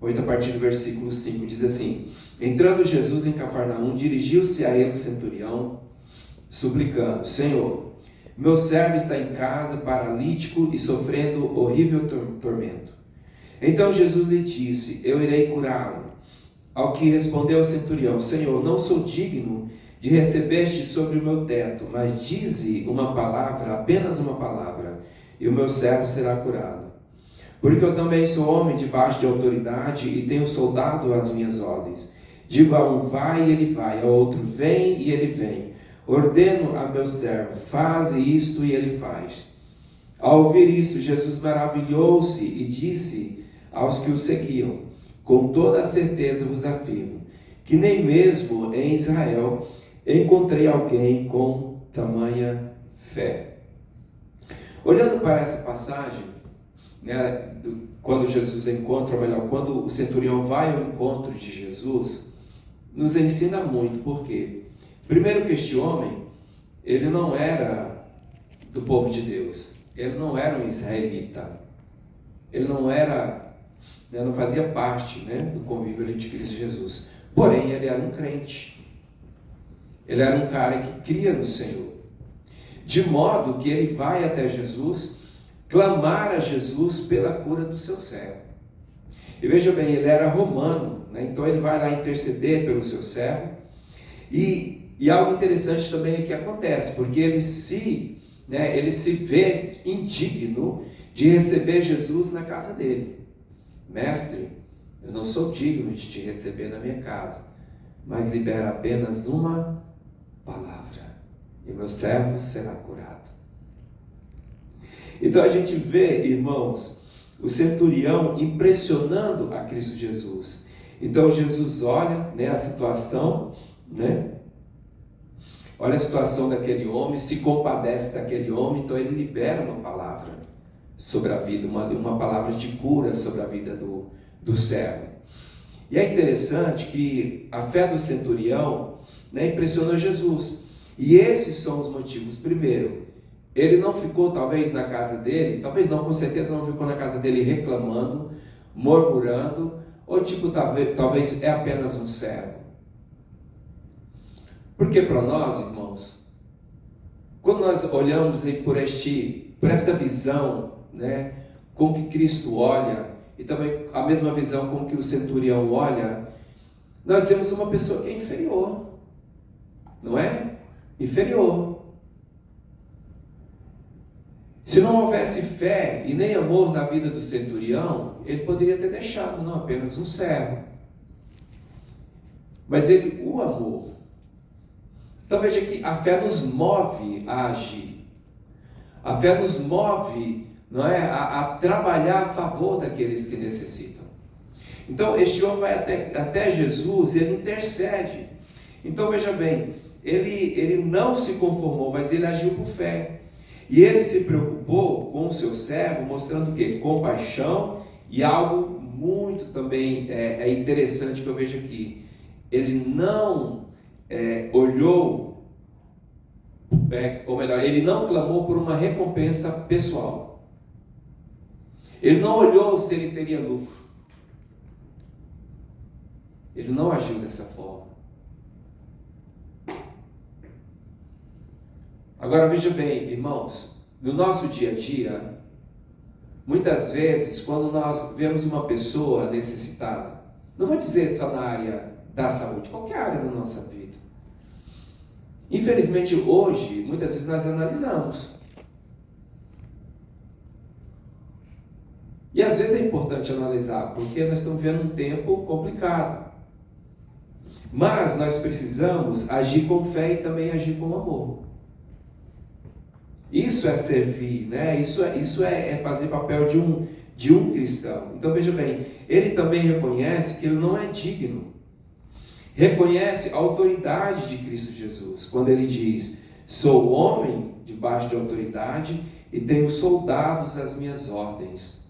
A partir do versículo 5, diz assim: Entrando Jesus em Cafarnaum, dirigiu-se a ele o centurião, suplicando: Senhor, meu servo está em casa, paralítico e sofrendo horrível tormento. Então Jesus lhe disse: Eu irei curá-lo. Ao que respondeu o centurião: Senhor, não sou digno de receber-te sobre o meu teto, mas dize uma palavra, apenas uma palavra, e o meu servo será curado. Porque eu também sou homem debaixo de autoridade e tenho soldado às minhas ordens. Digo a um, vai, e ele vai, ao outro, vem, e ele vem. Ordeno a meu servo, faze isto, e ele faz. Ao ouvir isso, Jesus maravilhou-se e disse aos que o seguiam: com toda a certeza vos afirmo, que nem mesmo em Israel encontrei alguém com tamanha fé. Olhando para essa passagem, né, quando Jesus encontra, ou melhor, quando o centurião vai ao encontro de Jesus, nos ensina muito. Por quê? Primeiro que este homem, ele não era do povo de Deus, ele não era um israelita, ele não era, né, não fazia parte, né, do convívio ali de Cristo Jesus, porém ele era um crente, ele era um cara que cria no Senhor, de modo que ele vai até Jesus, clamar a Jesus pela cura do seu servo. E veja bem, ele era romano, né? Então ele vai lá interceder pelo seu servo. E algo interessante também é que acontece, porque ele se vê indigno de receber Jesus na casa dele. Mestre, eu não sou digno de te receber na minha casa, mas libera apenas uma palavra, e meu servo será curado. Então a gente vê, irmãos, o centurião impressionando a Cristo Jesus. Então Jesus olha, né, a situação, né? Olha a situação daquele homem, se compadece daquele homem, então ele libera uma palavra sobre a vida, uma palavra de cura sobre a vida do servo. E é interessante que a fé do centurião, né, impressionou Jesus. E esses são os motivos. Primeiro, ele não ficou talvez na casa dele, talvez não, com certeza não ficou na casa dele reclamando, murmurando, ou tipo, talvez é apenas um servo. Porque para nós, irmãos, quando nós olhamos aí por esta visão, né, com que Cristo olha, e também a mesma visão com que o centurião olha, nós temos uma pessoa que é inferior, não é? Inferior. Se não houvesse fé e nem amor na vida do centurião, ele poderia ter deixado, não apenas um servo, mas ele o amou. Então veja que a fé nos move a agir, a fé nos move, não é, a trabalhar a favor daqueles que necessitam. Então este homem vai até Jesus, ele intercede. Então veja bem, ele não se conformou, mas ele agiu por fé. E ele se preocupou com o seu servo, mostrando o quê? Compaixão, e algo muito também interessante que eu vejo aqui. Ele não olhou, ou melhor, ele não clamou por uma recompensa pessoal. Ele não olhou se ele teria lucro. Ele não agiu dessa forma. Agora veja bem, irmãos, no nosso dia a dia, muitas vezes, quando nós vemos uma pessoa necessitada, não vou dizer só na área da saúde, qualquer área da nossa vida. Infelizmente hoje, muitas vezes nós analisamos. E às vezes é importante analisar, porque nós estamos vivendo um tempo complicado. Mas nós precisamos agir com fé e também agir com amor. Isso é servir, né? Isso é fazer papel de um cristão. Então veja bem, ele também reconhece que ele não é digno. Reconhece a autoridade de Cristo Jesus, quando ele diz: sou homem debaixo de autoridade e tenho soldados às minhas ordens.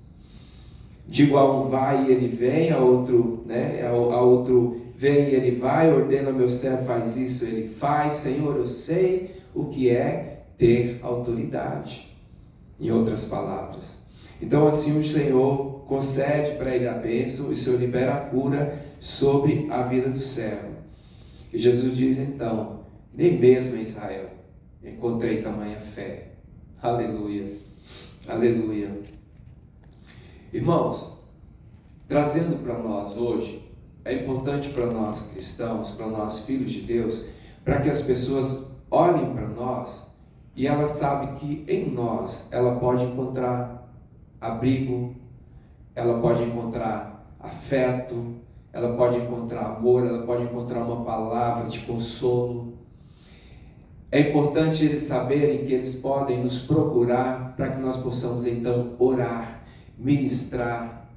Digo a um vai e ele vem, a outro, né? A outro vem e ele vai, ordena ao meu servo, faz isso, ele faz. Senhor, eu sei o que é ter autoridade, em outras palavras. Então assim o Senhor concede para ele a bênção, e o Senhor libera a cura sobre a vida do servo. E Jesus diz então: nem mesmo em Israel encontrei tamanha fé. Aleluia, aleluia. Irmãos, trazendo para nós hoje, é importante para nós cristãos, para nós filhos de Deus, para que as pessoas olhem para nós e ela sabe que em nós ela pode encontrar abrigo, ela pode encontrar afeto, ela pode encontrar amor, ela pode encontrar uma palavra de consolo. É importante eles saberem que eles podem nos procurar para que nós possamos então orar, ministrar,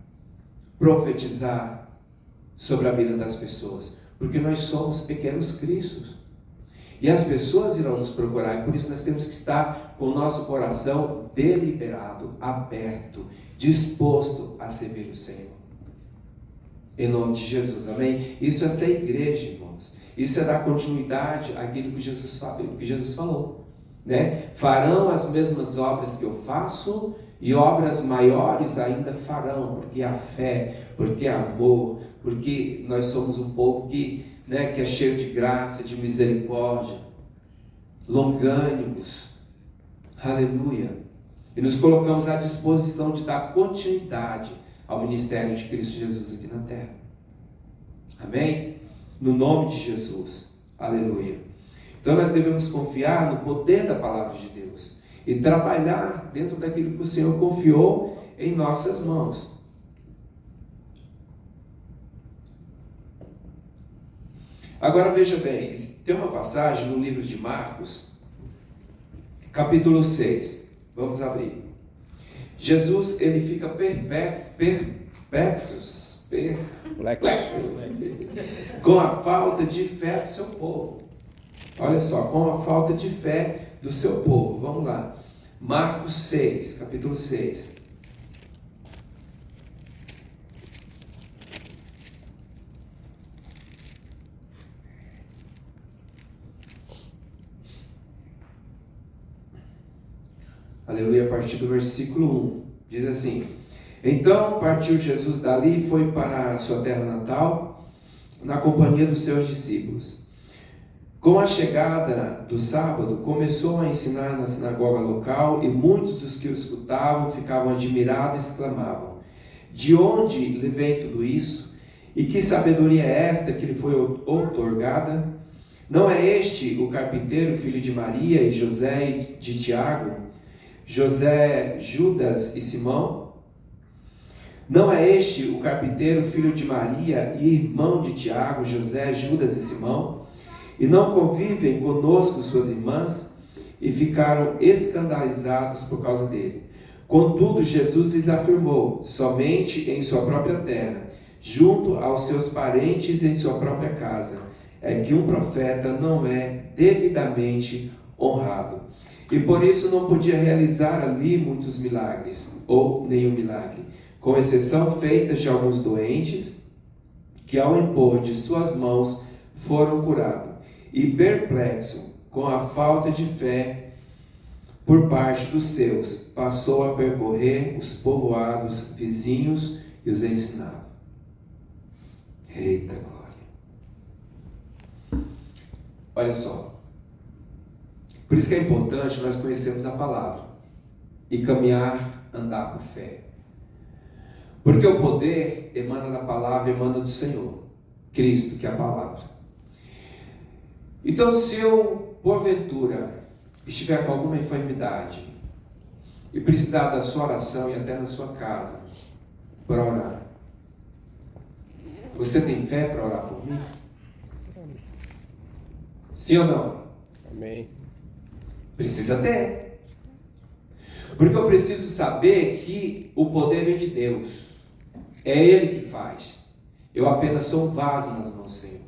profetizar sobre a vida das pessoas, porque nós somos pequenos cristos. E as pessoas irão nos procurar, e por isso nós temos que estar com o nosso coração deliberado, aberto, disposto a servir o Senhor. Em nome de Jesus, amém? Isso é ser igreja, irmãos. Isso é dar continuidade àquilo que Jesus falou, né? Farão as mesmas obras que eu faço, e obras maiores ainda farão, porque há fé, porque há amor, porque nós somos um povo que é cheio de graça, de misericórdia, longânimos, aleluia, e nos colocamos à disposição de dar continuidade ao ministério de Cristo Jesus aqui na terra, amém? No nome de Jesus, aleluia. Então nós devemos confiar no poder da palavra de Deus e trabalhar dentro daquilo que o Senhor confiou em nossas mãos. Agora veja bem, tem uma passagem no livro de Marcos, capítulo 6, vamos abrir. Jesus, ele fica perplexo perplexo com a falta de fé do seu povo. Olha só, com a falta de fé do seu povo. Vamos lá. Marcos 6, capítulo 6. Aleluia, a partir do versículo 1. Diz assim: Então partiu Jesus dali e foi para a sua terra natal, na companhia dos seus discípulos. Com a chegada do sábado, começou a ensinar na sinagoga local, e muitos dos que o escutavam ficavam admirados e exclamavam: De onde lhe vem tudo isso? E que sabedoria é esta que lhe foi outorgada? Não é este o carpinteiro, filho de Maria, e José e de Tiago, José, Judas e Simão? Não é este o carpinteiro, filho de Maria e irmão de Tiago, José, Judas e Simão? E não convivem conosco suas irmãs? E ficaram escandalizados por causa dele. Contudo, Jesus lhes afirmou: somente em sua própria terra, junto aos seus parentes em sua própria casa, é que um profeta não é devidamente honrado. E por isso não podia realizar ali muitos milagres, ou nenhum milagre, com exceção feita de alguns doentes, que ao impor de suas mãos foram curados. E perplexo com a falta de fé por parte dos seus, passou a percorrer os povoados vizinhos e os ensinava. Eita glória! Olha só. Por isso que é importante nós conhecermos a palavra e caminhar, andar por fé. Porque o poder emana da palavra, emana do Senhor, Cristo, que é a palavra. Então, se eu, porventura, estiver com alguma enfermidade e precisar da sua oração e até na sua casa, para orar, você tem fé para orar por mim? Sim ou não?
Amém.
Precisa ter. Porque eu preciso saber que o poder vem de Deus. É Ele que faz. Eu apenas sou um vaso nas mãos do Senhor.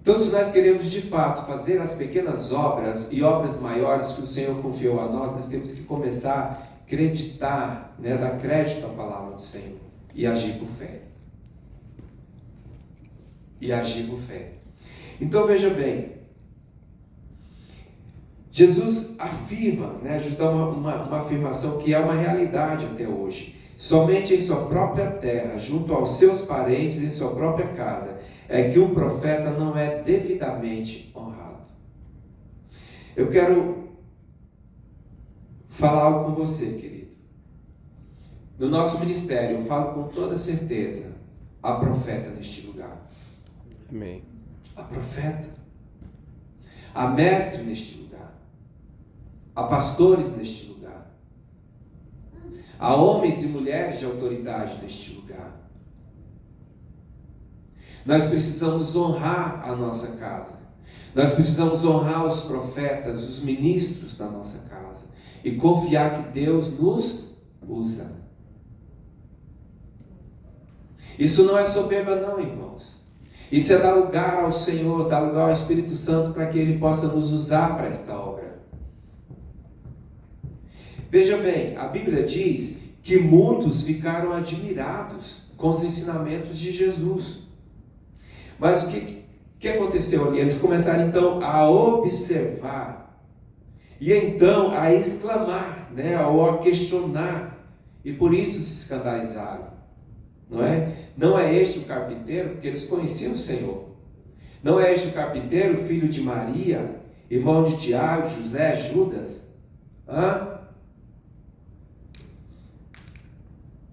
Então, se nós queremos de fato fazer as pequenas obras e obras maiores que o Senhor confiou a nós temos que começar a acreditar, dar crédito à palavra do Senhor e agir por fé. E agir por fé. Então, veja bem. Jesus afirma, Jesus dá uma afirmação que é uma realidade até hoje. Somente em sua própria terra, junto aos seus parentes, em sua própria casa, é que um profeta não é devidamente honrado. Eu quero falar algo com você, querido. No nosso ministério, eu falo com toda certeza, há profeta neste lugar.
Amém.
Há profeta. Há mestre neste lugar. Há pastores neste lugar. Há homens e mulheres de autoridade neste lugar. Nós precisamos honrar a nossa casa. Nós precisamos honrar os profetas, os ministros da nossa casa. E confiar que Deus nos usa. Isso não é soberba não, irmãos. Isso é dar lugar ao Senhor, dar lugar ao Espírito Santo para que Ele possa nos usar para esta obra. Veja bem, a Bíblia diz que muitos ficaram admirados com os ensinamentos de Jesus. Mas o que aconteceu ali? Eles começaram então a observar e então a exclamar, ou a questionar, e por isso se escandalizaram, não é? Não é este o carpinteiro, porque eles conheciam o Senhor. Não é este o carpinteiro, filho de Maria, irmão de Tiago, José, Judas?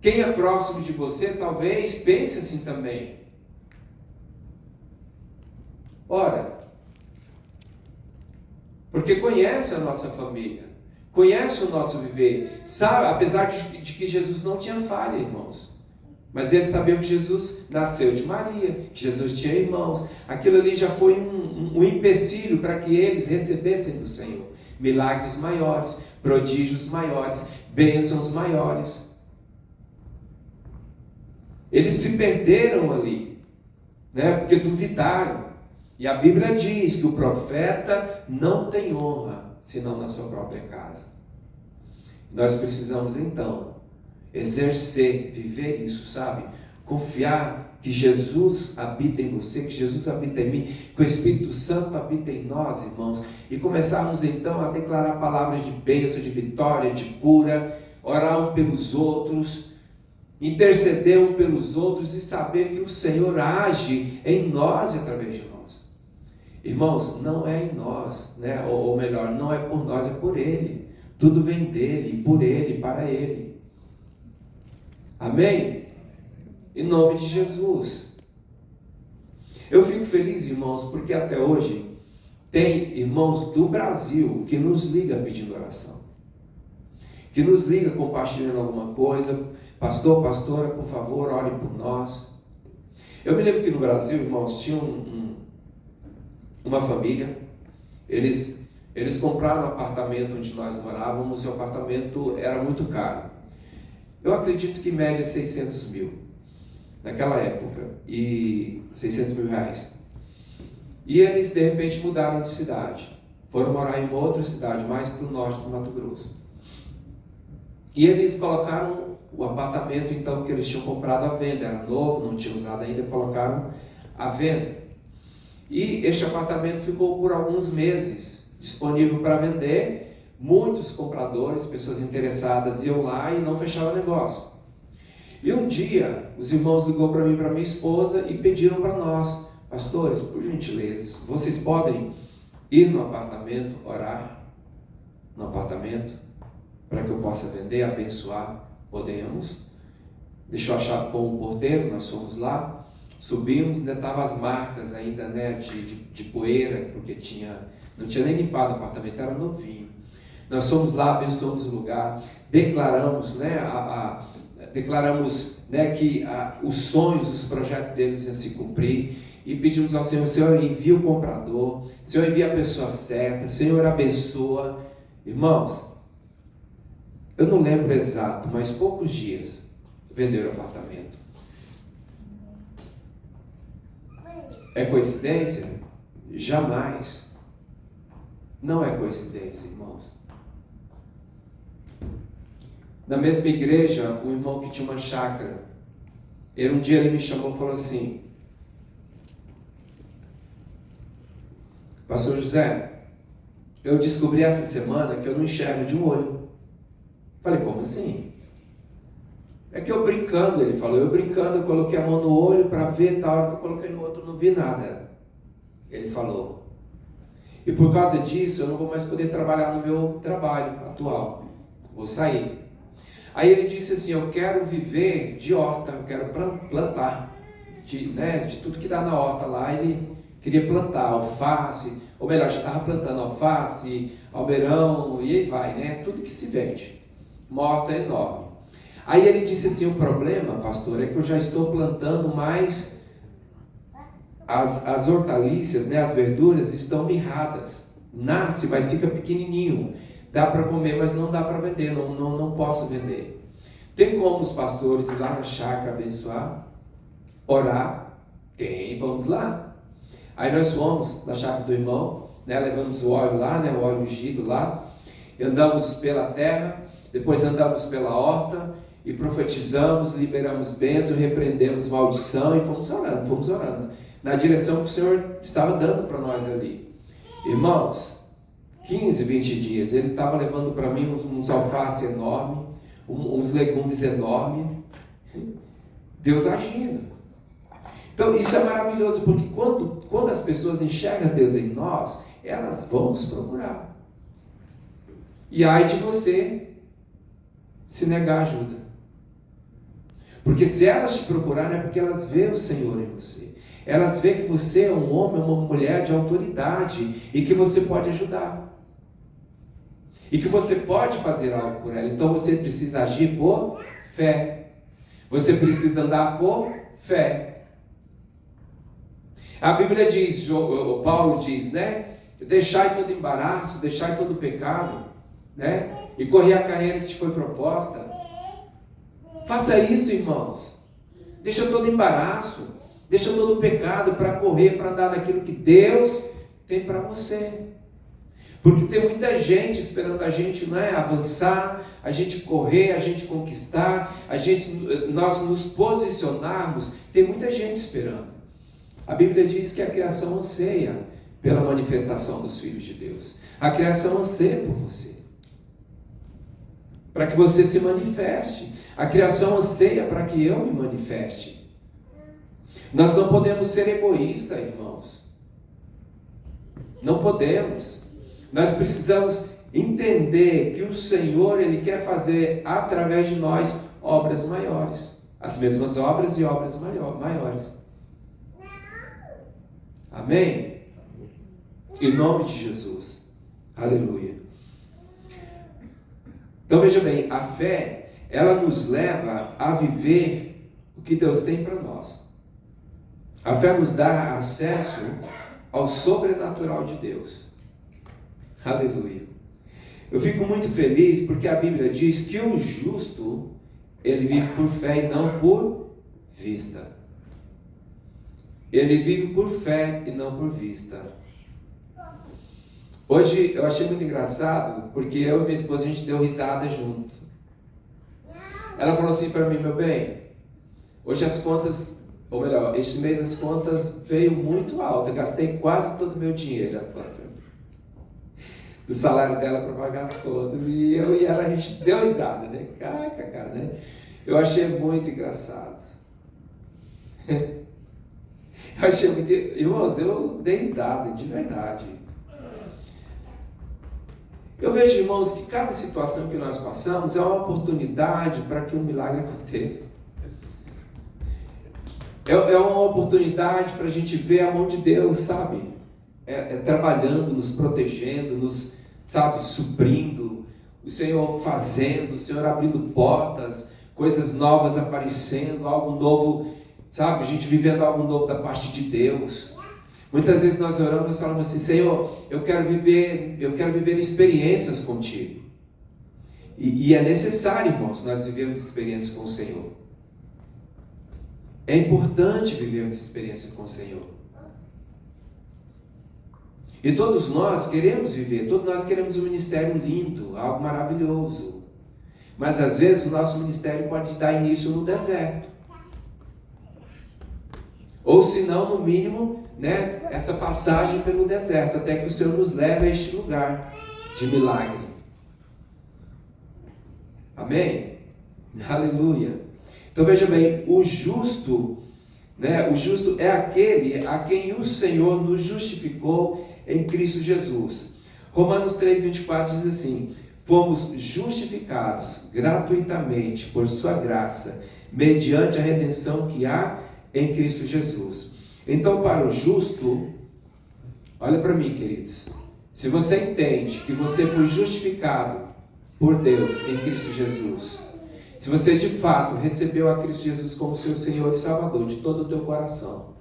Quem é próximo de você talvez pense assim também. Ora, porque conhece a nossa família, conhece o nosso viver, sabe, apesar de que Jesus não tinha falha, irmãos. Mas eles sabiam que Jesus nasceu de Maria, que Jesus tinha irmãos. Aquilo ali já foi um empecilho para que eles recebessem do Senhor milagres maiores, prodígios maiores, bênçãos maiores. Eles se perderam ali, né? Porque duvidaram. E a Bíblia diz que o profeta não tem honra, senão na sua própria casa. Nós precisamos então exercer, viver isso, sabe? Confiar que Jesus habita em você, que Jesus habita em mim, que o Espírito Santo habita em nós, irmãos, e começarmos então a declarar palavras de bênção, de vitória, de cura, orar um pelos outros, interceder um pelos outros e saber que o Senhor age em nós e através de nós. Irmãos, não é em nós, né? Ou melhor, não é por nós, é por Ele. Tudo vem dele, por Ele, para Ele. Amém? Em nome de Jesus. Eu fico feliz, irmãos, porque até hoje tem irmãos do Brasil que nos ligam pedindo oração. Que nos liga compartilhando alguma coisa. Pastor, pastora, por favor, ore por nós. Eu me lembro que no Brasil, irmãos, tinha uma família. Eles compraram um apartamento onde nós morávamos e o apartamento era muito caro. Eu acredito que em média 600 mil naquela época, e 600 mil reais. E eles de repente mudaram de cidade, foram morar em uma outra cidade, mais para o norte do Mato Grosso. E eles colocaram o apartamento então que eles tinham comprado à venda, era novo, não tinha usado ainda, colocaram à venda. E este apartamento ficou por alguns meses disponível para vender. Muitos compradores, pessoas interessadas iam lá e não fechavam negócio. E um dia, os irmãos ligou para mim e para minha esposa e pediram para nós: pastores, por gentileza, vocês podem ir no apartamento, orar no apartamento, para que eu possa vender, abençoar? Podemos. Deixou a chave com o porteiro, nós fomos lá, subimos, ainda estavam as marcas ainda, né, de poeira, porque não tinha nem limpado o apartamento, era novinho. Nós fomos lá, abençoamos o lugar, declaramos, né, que os sonhos, os projetos deles iam se cumprir, e pedimos ao Senhor: Senhor, envia o comprador, Senhor, envia a pessoa certa, Senhor, abençoa. Irmãos, eu não lembro exato, mas poucos dias venderam o apartamento. É coincidência? Jamais. Não é coincidência, irmãos. Na mesma igreja, um irmão que tinha uma chácara, um dia ele me chamou e falou assim: Pastor José, eu descobri essa semana que eu não enxergo de um olho. Falei: como assim? É que eu brincando, ele falou, eu coloquei a mão no olho para ver, tal hora que eu coloquei no outro, não vi nada. Ele falou: e por causa disso eu não vou mais poder trabalhar no meu trabalho atual, vou sair. Aí ele disse assim: eu quero viver de horta, eu quero plantar, de tudo que dá na horta lá. Ele queria plantar alface, ou melhor, já estava plantando alface, almeirão, e aí vai, né? Tudo que se vende. Uma horta enorme. Aí ele disse assim: o problema, pastor, é que eu já estou plantando mais, as hortaliças, né, as verduras estão mirradas. Nasce, mas fica pequenininho. Dá para comer, mas não dá para vender, não posso vender. Tem como os pastores ir lá na chácara abençoar? Orar? Tem, vamos lá. Aí nós fomos na chácara do irmão, né, levamos o óleo lá, né, o óleo ungido lá, andamos pela terra, depois andamos pela horta e profetizamos, liberamos bênção, repreendemos maldição e fomos orando, na direção que o Senhor estava dando para nós ali. Irmãos, 15, 20 dias, ele estava levando para mim uns alface enormes, uns legumes enormes, Deus agindo. Então isso é maravilhoso, porque quando as pessoas enxergam Deus em nós, elas vão nos procurar. E ai de você se negar ajuda. Porque se elas te procurarem é porque elas veem o Senhor em você. Elas veem que você é um homem, uma mulher de autoridade e que você pode ajudar. E que você pode fazer algo por ela. Então você precisa agir por fé. Você precisa andar por fé. A Bíblia diz, o Paulo diz, né? Deixai todo embaraço, deixai todo pecado, né? E correr a carreira que te foi proposta. Faça isso, irmãos. Deixa todo embaraço, deixa todo o pecado para correr, para andar naquilo que Deus tem para você. Porque tem muita gente esperando a gente, não é, avançar, a gente correr, a gente conquistar, nós nos posicionarmos. Tem muita gente esperando. A Bíblia diz que a criação anseia pela manifestação dos filhos de Deus. A criação anseia por você, para que você se manifeste. A criação anseia para que eu me manifeste. Nós não podemos ser egoístas, irmãos. Não podemos. Nós precisamos entender que o Senhor, Ele quer fazer através de nós obras maiores. As mesmas obras e obras maiores. Amém? Em nome de Jesus. Aleluia. Então veja bem, a fé, ela nos leva a viver o que Deus tem para nós. A fé nos dá acesso ao sobrenatural de Deus. Aleluia. Eu fico muito feliz porque a Bíblia diz que o justo, ele vive por fé e não por vista. Ele vive por fé e não por vista. Hoje eu achei muito engraçado porque eu e minha esposa, a gente deu risada junto. Ela falou assim para mim: meu bem, hoje as contas, ou melhor, este mês as contas veio muito alta. Eu gastei quase todo o meu dinheiro do salário dela para pagar as contas. E eu e ela, a gente deu risada, né? KKK, né? Eu achei muito engraçado. Eu achei muito... Irmãos, eu dei risada, de verdade. Eu vejo, irmãos, que cada situação que nós passamos é uma oportunidade para que um milagre aconteça. É uma oportunidade para a gente ver a mão de Deus, sabe? Trabalhando, nos protegendo, nos, sabe, suprindo. O Senhor fazendo, o Senhor abrindo portas, coisas novas aparecendo, algo novo, sabe? A gente vivendo algo novo da parte de Deus. Muitas vezes nós oramos e falamos assim: Senhor, eu quero viver experiências contigo. E é necessário, irmãos, nós vivermos experiências com o Senhor. É importante vivermos experiência com o Senhor. E todos nós queremos viver, todos nós queremos um ministério lindo, algo maravilhoso. Mas às vezes o nosso ministério pode dar início no deserto. Ou se não, no mínimo, né, essa passagem pelo deserto, até que o Senhor nos leve a este lugar de milagre. Amém? Aleluia. Então veja bem, o justo, né, o justo é aquele a quem o Senhor nos justificou em Cristo Jesus. Romanos 3:24 diz assim: fomos justificados gratuitamente por sua graça, mediante a redenção que há em Cristo Jesus. Então, para o justo, olha para mim, queridos, se você entende que você foi justificado por Deus em Cristo Jesus, se você de fato recebeu a Cristo Jesus como seu Senhor e Salvador de todo o teu coração,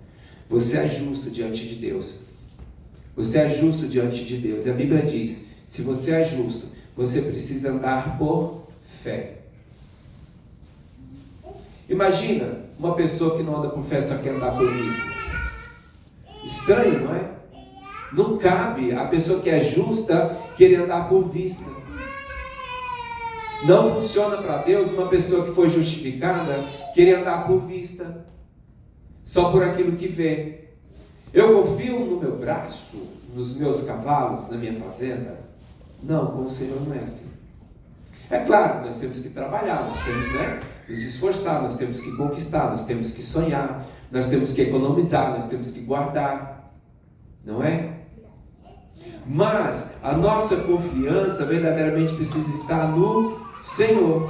você é justo diante de Deus. Você é justo diante de Deus. E a Bíblia diz: se você é justo, você precisa andar por fé. Imagina uma pessoa que não anda por fé, só quer andar por vista. Estranho, não é? Não cabe a pessoa que é justa querer andar por vista. Não funciona para Deus uma pessoa que foi justificada querer andar por vista, só por aquilo que vê. Eu confio no meu braço, nos meus cavalos, na minha fazenda? Não, com o Senhor não é assim. É claro que nós temos que trabalhar, nós temos, né, nos esforçar, nós temos que conquistar, nós temos que sonhar, nós temos que economizar, nós temos que guardar, não é? Mas a nossa confiança verdadeiramente precisa estar no Senhor.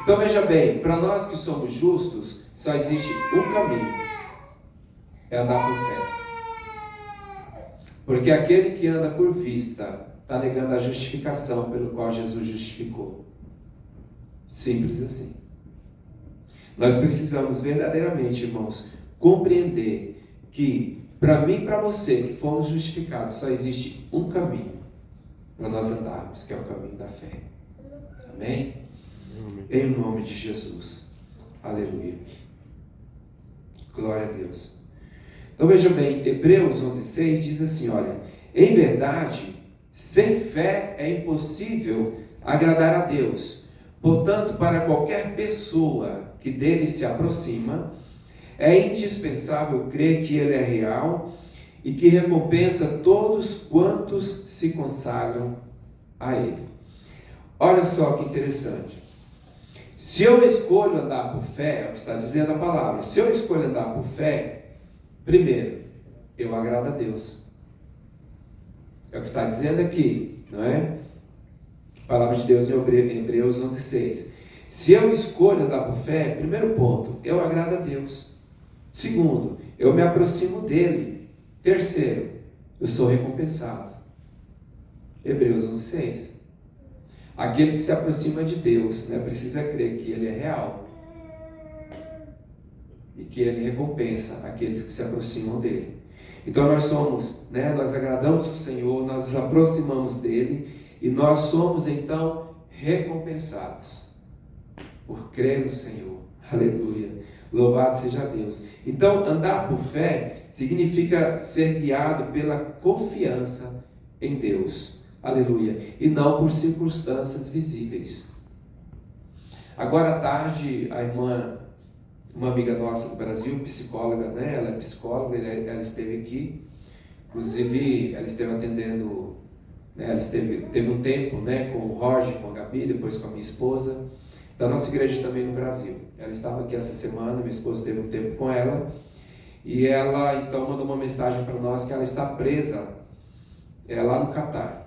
Então veja bem, para nós que somos justos, só existe um caminho: é andar por fé. Porque aquele que anda por vista está negando a justificação pelo qual Jesus justificou. Simples assim. Nós precisamos verdadeiramente, irmãos, compreender que para mim e para você que fomos justificados, só existe um caminho para nós andarmos, que é o caminho da fé. Amém? Em nome de Jesus. Aleluia. Glória a Deus. Então veja bem, Hebreus 11:6 diz assim, olha, em verdade, sem fé é impossível agradar a Deus. Portanto, para qualquer pessoa que dele se aproxima, é indispensável crer que ele é real e que recompensa todos quantos se consagram a ele. Olha só que interessante. Se eu escolho andar por fé, é o que está dizendo a palavra, se eu escolho andar por fé, primeiro, eu agrado a Deus. É o que está dizendo aqui, não é? A palavra de Deus em Hebreus 11:6. Se eu escolho andar por fé, primeiro ponto, eu agrado a Deus. Segundo, eu me aproximo dele. Terceiro, eu sou recompensado. Hebreus 11:6. Aquele que se aproxima de Deus, né, precisa crer que ele é real e que ele recompensa aqueles que se aproximam dele. Então nós somos, né, nós agradamos o Senhor, nós nos aproximamos dele e nós somos então recompensados por crer no Senhor. Aleluia. Louvado seja Deus. Então andar por fé significa ser guiado pela confiança em Deus. Aleluia. E não por circunstâncias visíveis. Agora à tarde, a irmã, uma amiga nossa do Brasil, psicóloga, né? Ela é psicóloga, ela esteve aqui. Inclusive, ela esteve atendendo, né? Ela teve um tempo, né, com o Roger, com a Gabi, depois com a minha esposa, da nossa igreja também no Brasil. Ela estava aqui essa semana, minha esposa teve um tempo com ela, e ela então mandou uma mensagem para nós que ela está presa lá no Catar.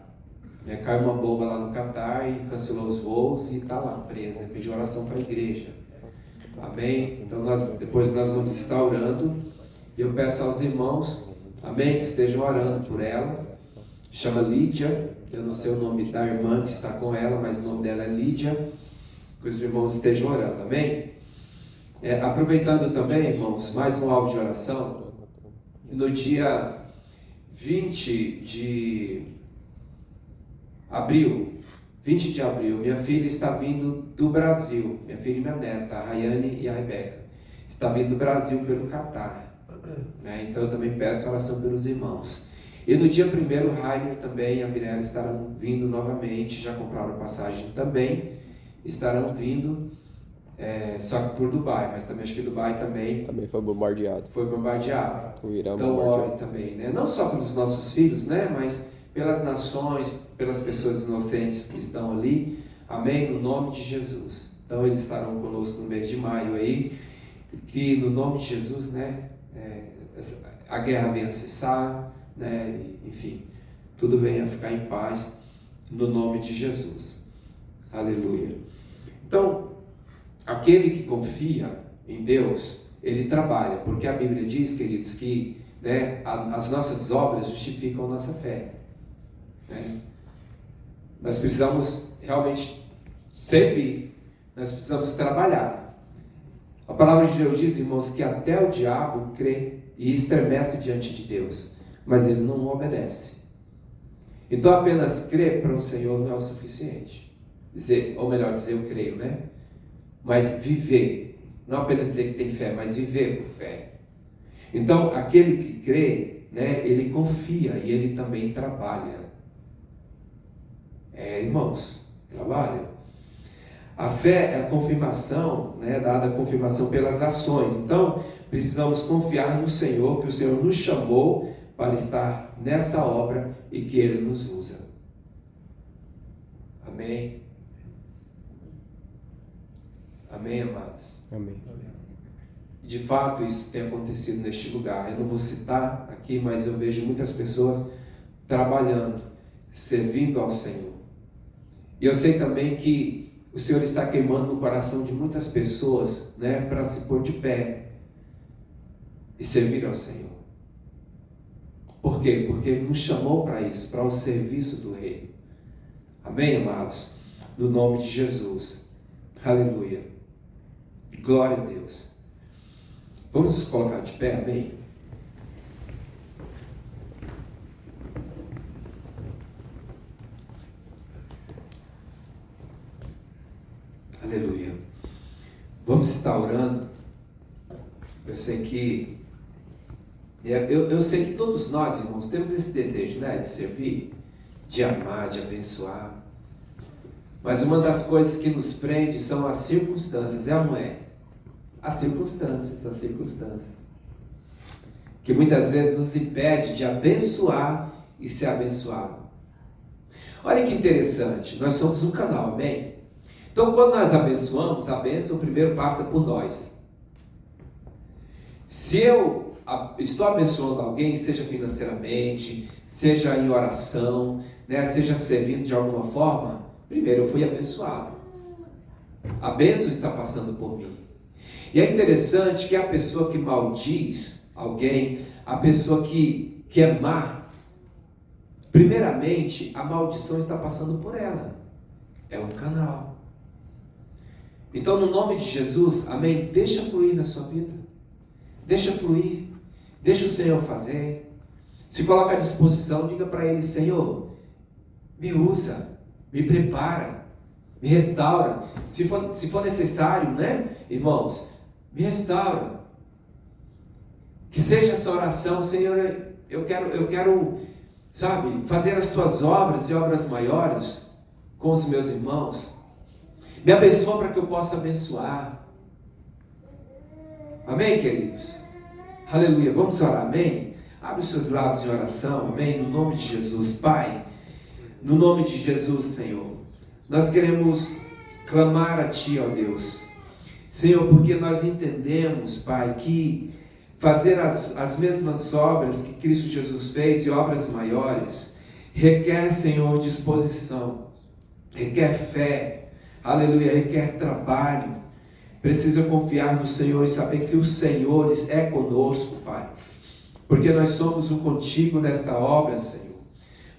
Caiu uma bomba lá no Catar e cancelou os voos e está lá presa. Pediu oração para a igreja. Amém? Então depois nós vamos estar orando. E eu peço aos irmãos, amém, que estejam orando por ela. Chama Lídia. Eu não sei o nome da irmã que está com ela, mas o nome dela é Lídia. Que os irmãos estejam orando. Amém? Aproveitando também, irmãos, mais um áudio de oração. No dia 20 de abril, minha filha está vindo do Brasil, minha filha e minha neta, a Rayane e a Rebeca, está vindo do Brasil pelo Catar, né? Então eu também peço oração pelos irmãos. E no dia 1º, o Rainer também e a Mirella estarão vindo novamente, já compraram passagem também, estarão vindo, só que por Dubai, mas também acho que Dubai também
foi bombardeado.
O
Irã
então
bombardeado.
ore também, né? Não só pelos nossos filhos, né? Mas pelas nações, pelas pessoas inocentes que estão ali, amém? No nome de Jesus. Então eles estarão conosco no mês de maio aí, que no nome de Jesus, né? A guerra venha cessar, né? Enfim, tudo venha ficar em paz no nome de Jesus. Aleluia. Então, aquele que confia em Deus, ele trabalha, porque a Bíblia diz, queridos, que, né, as nossas obras justificam a nossa fé. Né? Nós precisamos realmente servir, nós precisamos trabalhar. A palavra de Deus diz, irmãos, que até o diabo crê e estremece diante de Deus, mas ele não obedece. Então apenas crer para o Senhor não é o suficiente. Ou melhor dizer, eu creio, né? Mas viver, não apenas dizer que tem fé, mas viver por fé. Então aquele que crê, né, ele confia e ele também trabalha. Irmãos, trabalha. A fé é a confirmação, né, dada a confirmação pelas ações. Então, precisamos confiar no Senhor, que o Senhor nos chamou para estar nesta obra e que Ele nos usa. Amém? Amém, amados?
Amém.
De fato, isso tem acontecido neste lugar. Eu não vou citar aqui, mas eu vejo muitas pessoas trabalhando, servindo ao Senhor. E eu sei também que o Senhor está queimando no coração de muitas pessoas, né, para se pôr de pé e servir ao Senhor. Por quê? Porque Ele nos chamou para isso, para o serviço do Rei. Amém, amados? No nome de Jesus. Aleluia. Glória a Deus. Vamos nos colocar de pé, amém? Aleluia. Vamos estar orando. Eu sei que todos nós, irmãos, temos esse desejo, né, de servir, de amar, de abençoar. Mas uma das coisas que nos prende são as circunstâncias, é ou não é? As circunstâncias. Que muitas vezes nos impede de abençoar e ser abençoado. Olha que interessante, nós somos um canal, amém? Então quando nós abençoamos, a bênção primeiro passa por nós. Se eu estou abençoando alguém, seja financeiramente, seja em oração, né, seja servindo de alguma forma, primeiro eu fui abençoado. A bênção está passando por mim. E é interessante que a pessoa que maldiz alguém, a pessoa que é má, primeiramente a maldição está passando por ela. É um canal. Então no nome de Jesus, amém, deixa fluir na sua vida. Deixa fluir. Deixa o Senhor fazer. Se coloca à disposição, diga para Ele: Senhor, me usa, me prepara, me restaura. Se for necessário, né, irmãos, me restaura. Que seja essa oração: Senhor, eu quero, sabe, fazer as tuas obras e obras maiores com os meus irmãos. Me abençoa para que eu possa abençoar. Amém, queridos? Aleluia. Vamos orar, amém? Abre os seus lábios em oração, amém? No nome de Jesus, Pai. No nome de Jesus, Senhor. Nós queremos clamar a Ti, ó Deus. Senhor, porque nós entendemos, Pai, que fazer as mesmas obras que Cristo Jesus fez e obras maiores requer, Senhor, disposição, requer fé, aleluia, requer trabalho. Precisa confiar no Senhor e saber que o Senhor é conosco, Pai, porque nós somos um contigo nesta obra, Senhor.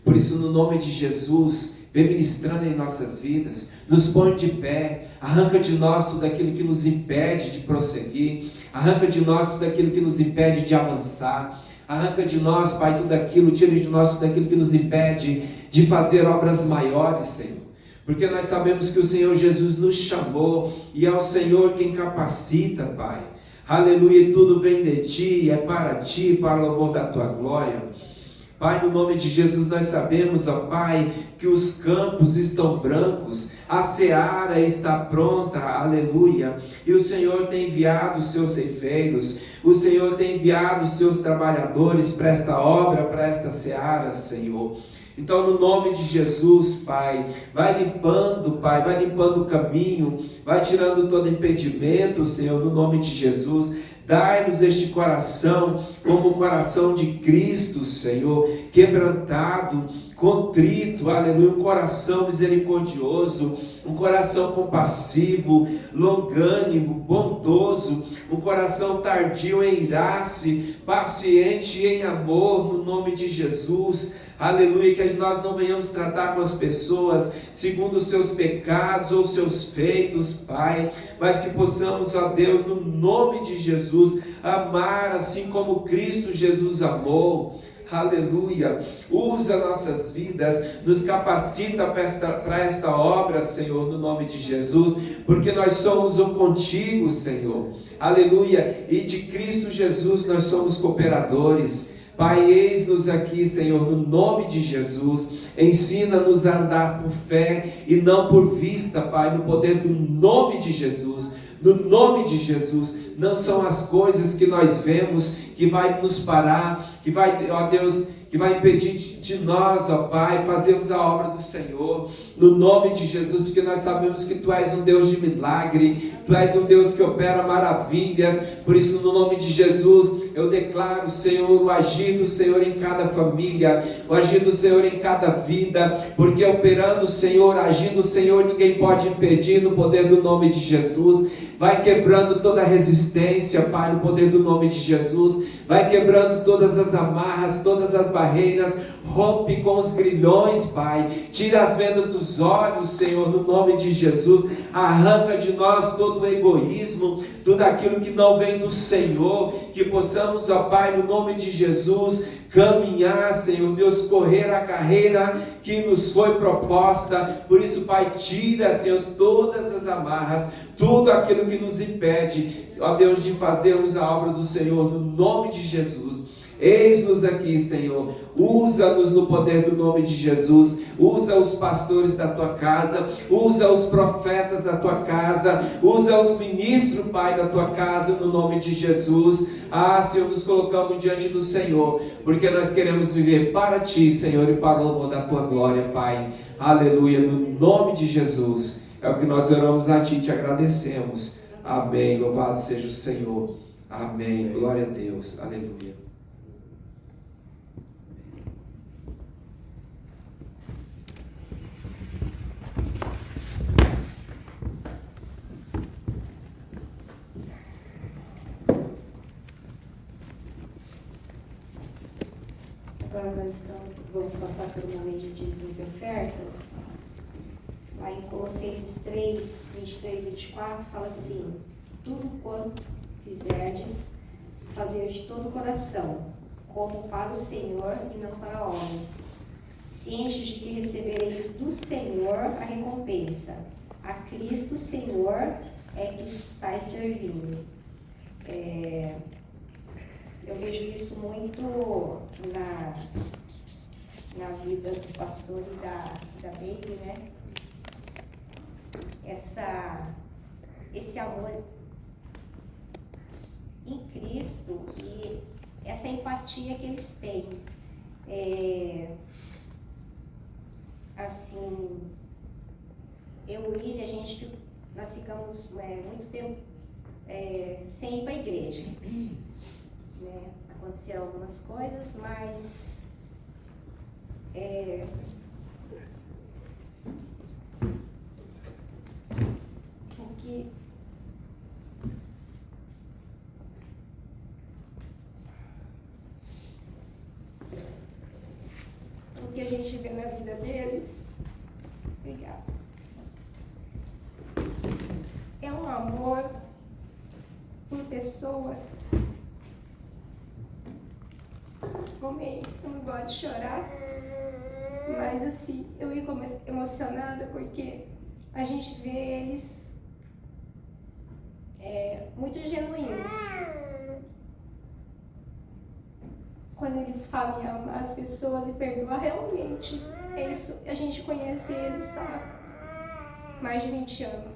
Por isso, no nome de Jesus, vem ministrando em nossas vidas, nos põe de pé, arranca de nós tudo aquilo que nos impede de prosseguir, arranca de nós tudo aquilo que nos impede de avançar, arranca de nós, Pai, tudo aquilo, tira de nós tudo aquilo que nos impede de fazer obras maiores, Senhor. Porque nós sabemos que o Senhor Jesus nos chamou e é o Senhor quem capacita, Pai. Aleluia, e tudo vem de Ti, é para Ti, para o louvor da Tua glória. Pai, no nome de Jesus nós sabemos, ó Pai, que os campos estão brancos, a seara está pronta, aleluia, e o Senhor tem enviado os seus ceifeiros, o Senhor tem enviado os seus trabalhadores para esta obra, para esta seara, Senhor. Então, no nome de Jesus, Pai, vai limpando, Pai, vai limpando o caminho, vai tirando todo impedimento, Senhor, no nome de Jesus. Dai-nos este coração como o coração de Cristo, Senhor, quebrantado, contrito, aleluia, um coração misericordioso, um coração compassivo, longânimo, bondoso, um coração tardio em irar-se, paciente em amor, no nome de Jesus. Aleluia, que nós não venhamos tratar com as pessoas segundo os seus pecados ou seus feitos, Pai, mas que possamos, ó Deus, no nome de Jesus, amar assim como Cristo Jesus amou. Aleluia, usa nossas vidas, nos capacita para esta obra, Senhor, no nome de Jesus, porque nós somos um contigo, Senhor. Aleluia, e de Cristo Jesus nós somos cooperadores. Pai, eis-nos aqui, Senhor, no nome de Jesus. Ensina-nos a andar por fé e não por vista, Pai, no poder do nome de Jesus. No nome de Jesus, não são as coisas que nós vemos que vai nos parar, que vai, ó Deus, que vai impedir de nós, ó Pai, fazermos a obra do Senhor, no nome de Jesus, porque nós sabemos que Tu és um Deus de milagre, Tu és um Deus que opera maravilhas. Por isso, no nome de Jesus, eu declaro, Senhor, o agir do Senhor em cada família, o agir do Senhor em cada vida, porque operando o Senhor, agindo o Senhor, ninguém pode impedir, no poder do nome de Jesus. Vai quebrando toda a resistência, Pai, no poder do nome de Jesus. Vai quebrando todas as amarras, todas as barreiras. Rompe com os grilhões, Pai. Tira as vendas dos olhos, Senhor, no nome de Jesus. Arranca de nós todo o egoísmo, tudo aquilo que não vem do Senhor. Que possamos, ó Pai, no nome de Jesus, caminhar, Senhor Deus, correr a carreira que nos foi proposta. Por isso, Pai, tira, Senhor, todas as amarras, tudo aquilo que nos impede, ó Deus, de fazermos a obra do Senhor, no nome de Jesus. Eis-nos aqui, Senhor, usa-nos no poder do nome de Jesus, usa os pastores da tua casa, usa os profetas da tua casa, usa os ministros, Pai, da tua casa, no nome de Jesus. Senhor, nos colocamos diante do Senhor, porque nós queremos viver para ti, Senhor, e para o louvor da tua glória, Pai. Aleluia, no nome de Jesus, é o que nós oramos a ti e te agradecemos. Amém, louvado seja o Senhor. Amém, glória a Deus, aleluia.
Agora nós vamos passar pelo momento de dízimos e ofertas. Lá em Colossenses 3, 23 e 24, fala assim: tudo quanto fizerdes, fazer de todo o coração, como para o Senhor e não para homens, cientes de que recebereis do Senhor a recompensa. A Cristo Senhor é que estáis servindo. Eu vejo isso muito na vida do pastor e da Baby, né? Esse amor em Cristo e essa empatia que eles têm. Assim, eu e o William, nós ficamos muito tempo sem ir para a igreja. Né? Aconteceram algumas coisas, mas o que a gente vê na vida deles, obrigada, é um amor por pessoas. Eu não gosto de chorar, mas assim, eu fico emocionada porque a gente vê eles muito genuínos. Quando eles falam em amar as pessoas e perdoar, realmente, isso, a gente conhece eles há mais de 20 anos.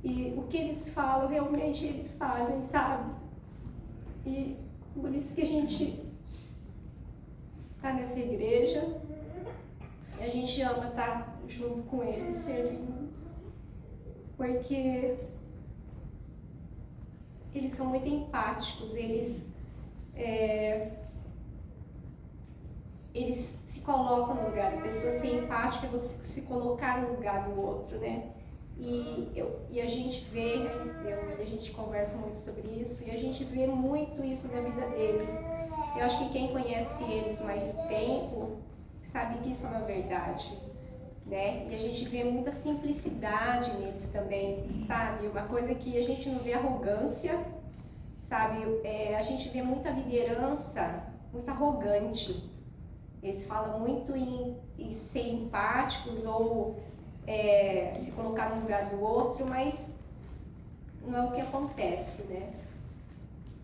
E o que eles falam, realmente eles fazem, sabe? E por isso que a gente está nessa igreja, e a gente ama estar junto com eles, servindo, porque eles são muito empáticos, eles se colocam no lugar da pessoa. Ser empático é você se colocar no lugar do outro, né? E a gente vê, a gente conversa muito sobre isso, e a gente vê muito isso na vida deles. Eu acho que quem conhece eles mais tempo sabe que isso é uma verdade, né? E a gente vê muita simplicidade neles também, sabe? Uma coisa que a gente não vê arrogância, sabe? A gente vê muita liderança, muito arrogante. Eles falam muito em ser empáticos ou se colocar no lugar do outro, mas não é o que acontece, né?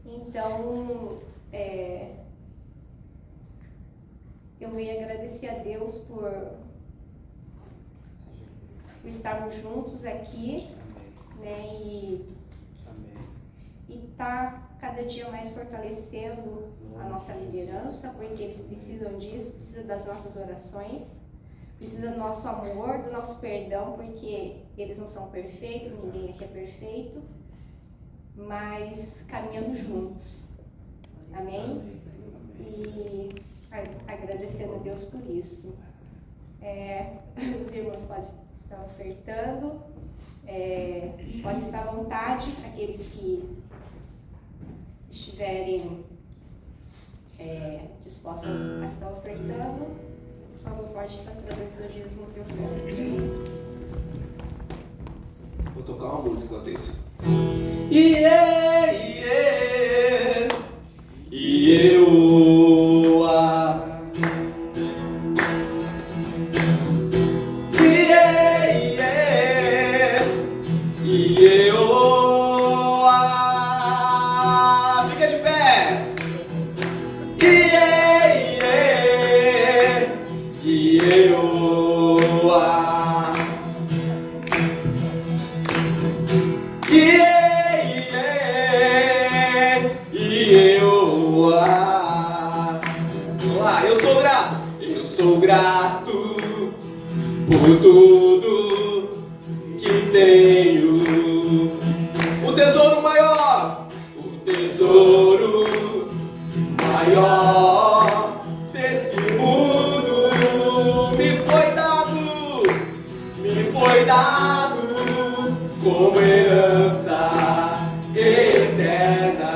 Então, eu venho agradecer a Deus por estarmos juntos aqui, né? E tá cada dia mais fortalecendo a nossa liderança, porque eles precisam disso, precisam das nossas orações, precisa do nosso amor, do nosso perdão, porque eles não são perfeitos, ninguém aqui é perfeito, mas caminhando juntos. Amém? E agradecendo a Deus por isso. Os irmãos podem estar ofertando, podem estar à vontade, aqueles que estiverem disposta a estar ofertando, por favor, pode estar trazendo seus dízimos e ofertas.
Vou tocar uma música enquanto isso. Fica de pé. Eu sou grato por tudo que tenho. O tesouro maior desse mundo me foi dado como herança eterna.